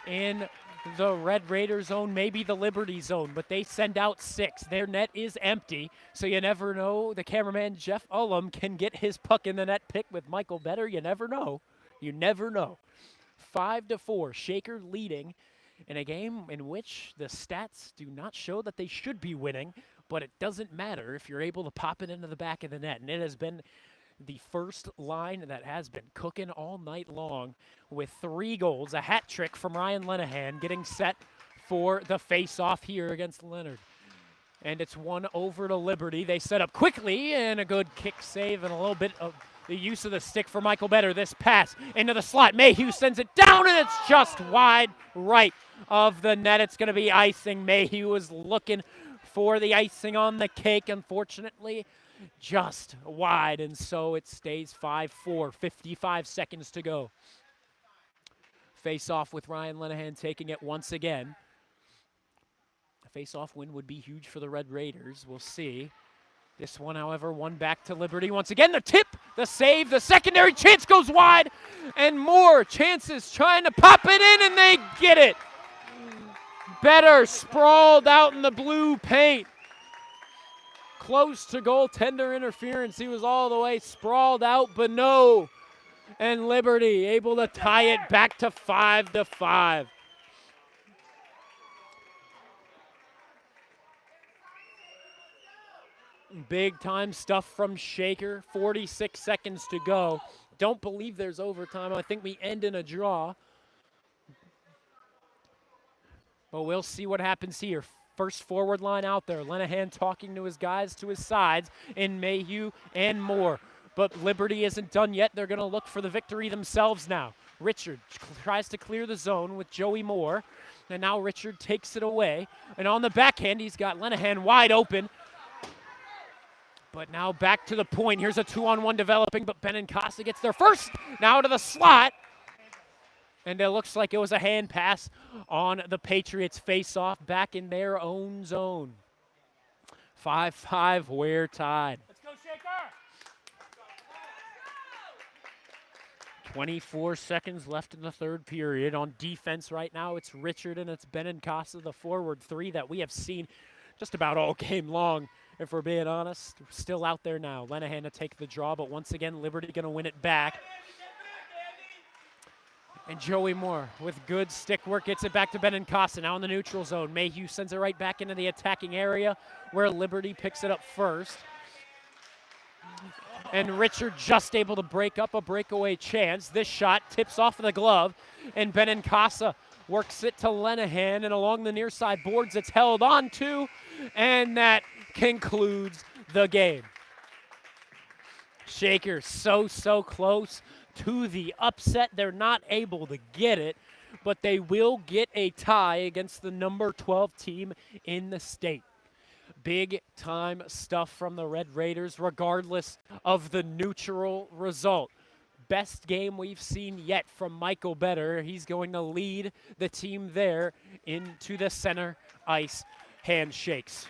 in the Red Raider zone, maybe the Liberty zone, but they send out 6. Their net is empty, so you never know. The cameraman, Jeff Ullum, can get his puck in the net pick with Michael Better. You never know. You never know. 5-4, Shaker leading in a game in which the stats do not show that they should be winning, but it doesn't matter if you're able to pop it into the back of the net. And it has been the first line that has been cooking all night long with 3 goals, a hat trick from Ryan Lenahan, getting set for the face-off here against Leonard. And it's one over to Liberty. They set up quickly, and a good kick save and a little bit of the use of the stick for Michael Better. This pass into the slot. Mayhew sends it down, and it's just wide right of the net. It's going to be icing. Mayhew was looking for the icing on the cake. Unfortunately, just wide, and so it stays 5-4, 55 seconds to go. Face-off with Ryan Lenahan taking it once again. A face-off win would be huge for the Red Raiders. We'll see. This one, however, one back to Liberty. Once again, the tip, the save, the secondary chance goes wide, and more chances trying to pop it in, and they get it. Better sprawled out in the blue paint. Close to goaltender interference. He was all the way sprawled out, but no. And Liberty able to tie it back to 5-5. Big time stuff from Shaker. 46 seconds to go. Don't believe there's overtime. I think we end in a draw. But we'll see what happens here. First forward line out there. Lenahan talking to his guys to his sides in Mayhew and Moore. But Liberty isn't done yet. They're going to look for the victory themselves now. Richard tries to clear the zone with Joey Moore. And now Richard takes it away. And on the backhand, he's got Lenahan wide open. But now back to the point. Here's a 2-on-1 developing, but Benincasa gets there first. Now to the slot. And it looks like it was a hand pass on the Patriots face-off back in their own zone. 5-5, we're tied. Let's go, Shaker! 24 seconds left in the third period. On defense right now, it's Richard and it's Benincasa, the forward 3 that we have seen just about all game long, if we're being honest. Still out there now. Lenahan to take the draw, but once again, Liberty going to win it back. And Joey Moore with good stick work gets it back to Benincasa, now in the neutral zone. Mayhew sends it right back into the attacking area where Liberty picks it up first. And Richard just able to break up a breakaway chance. This shot tips off of the glove, and Benincasa works it to Lenahan, and along the near side boards it's held on to, and that concludes the game. Shaker so close to the upset. They're not able to get it, but they will get a tie against the number 12 team in the state. Big time stuff from the Red Raiders, regardless of the neutral result. Best game we've seen yet from Michael Better. He's going to lead the team there into the center ice handshakes.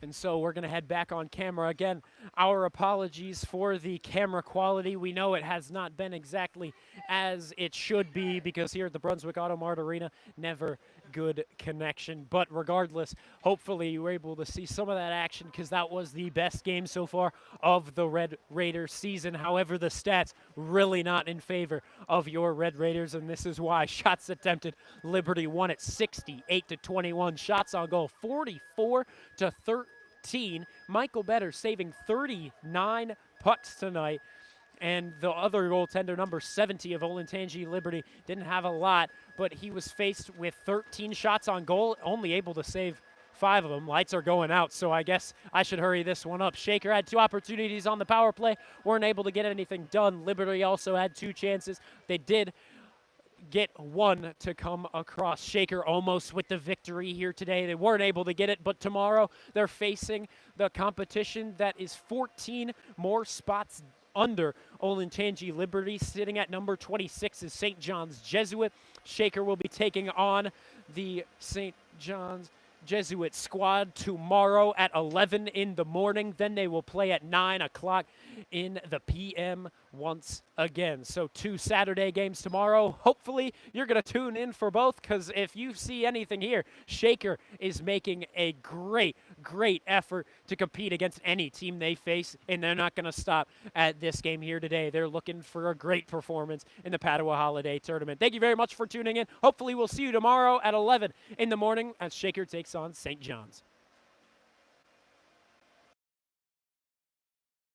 And so we're going to head back on camera again. Our apologies for the camera quality. We know it has not been exactly as it should be because here at the Brunswick Auto Mart Arena, never good connection. But regardless, hopefully you were able to see some of that action because that was the best game so far of the Red Raider season. However, the stats really not in favor of your Red Raiders, and this is why. Shots attempted, Liberty won at 68-21. Shots on goal, 44-13. Michael Better saving 39 pucks tonight. And the other goaltender, number 70 of Olentangy Liberty, didn't have a lot, but he was faced with 13 shots on goal, only able to save 5 of them. Lights are going out, so I guess I should hurry this one up. Shaker had 2 opportunities on the power play, weren't able to get anything done. Liberty also had 2 chances. They did get 1 to come across. Shaker almost with the victory here today. They weren't able to get it, but tomorrow they're facing the competition that is 14 more spots under Olentangy Liberty. Sitting at number 26 is St. John's Jesuit. Shaker will be taking on the St. John's Jesuit squad tomorrow at 11 in the morning. Then they will play at 9 o'clock in the p.m. once again. So 2 Saturday games tomorrow. Hopefully you're going to tune in for both, because if you see anything here, Shaker is making a great effort to compete against any team they face, and they're not going to stop at this game here today. They're looking for a great performance in the Padua Holiday Tournament. Thank you very much for tuning in. Hopefully we'll see you tomorrow at 11 in the morning as Shaker takes on St. John's.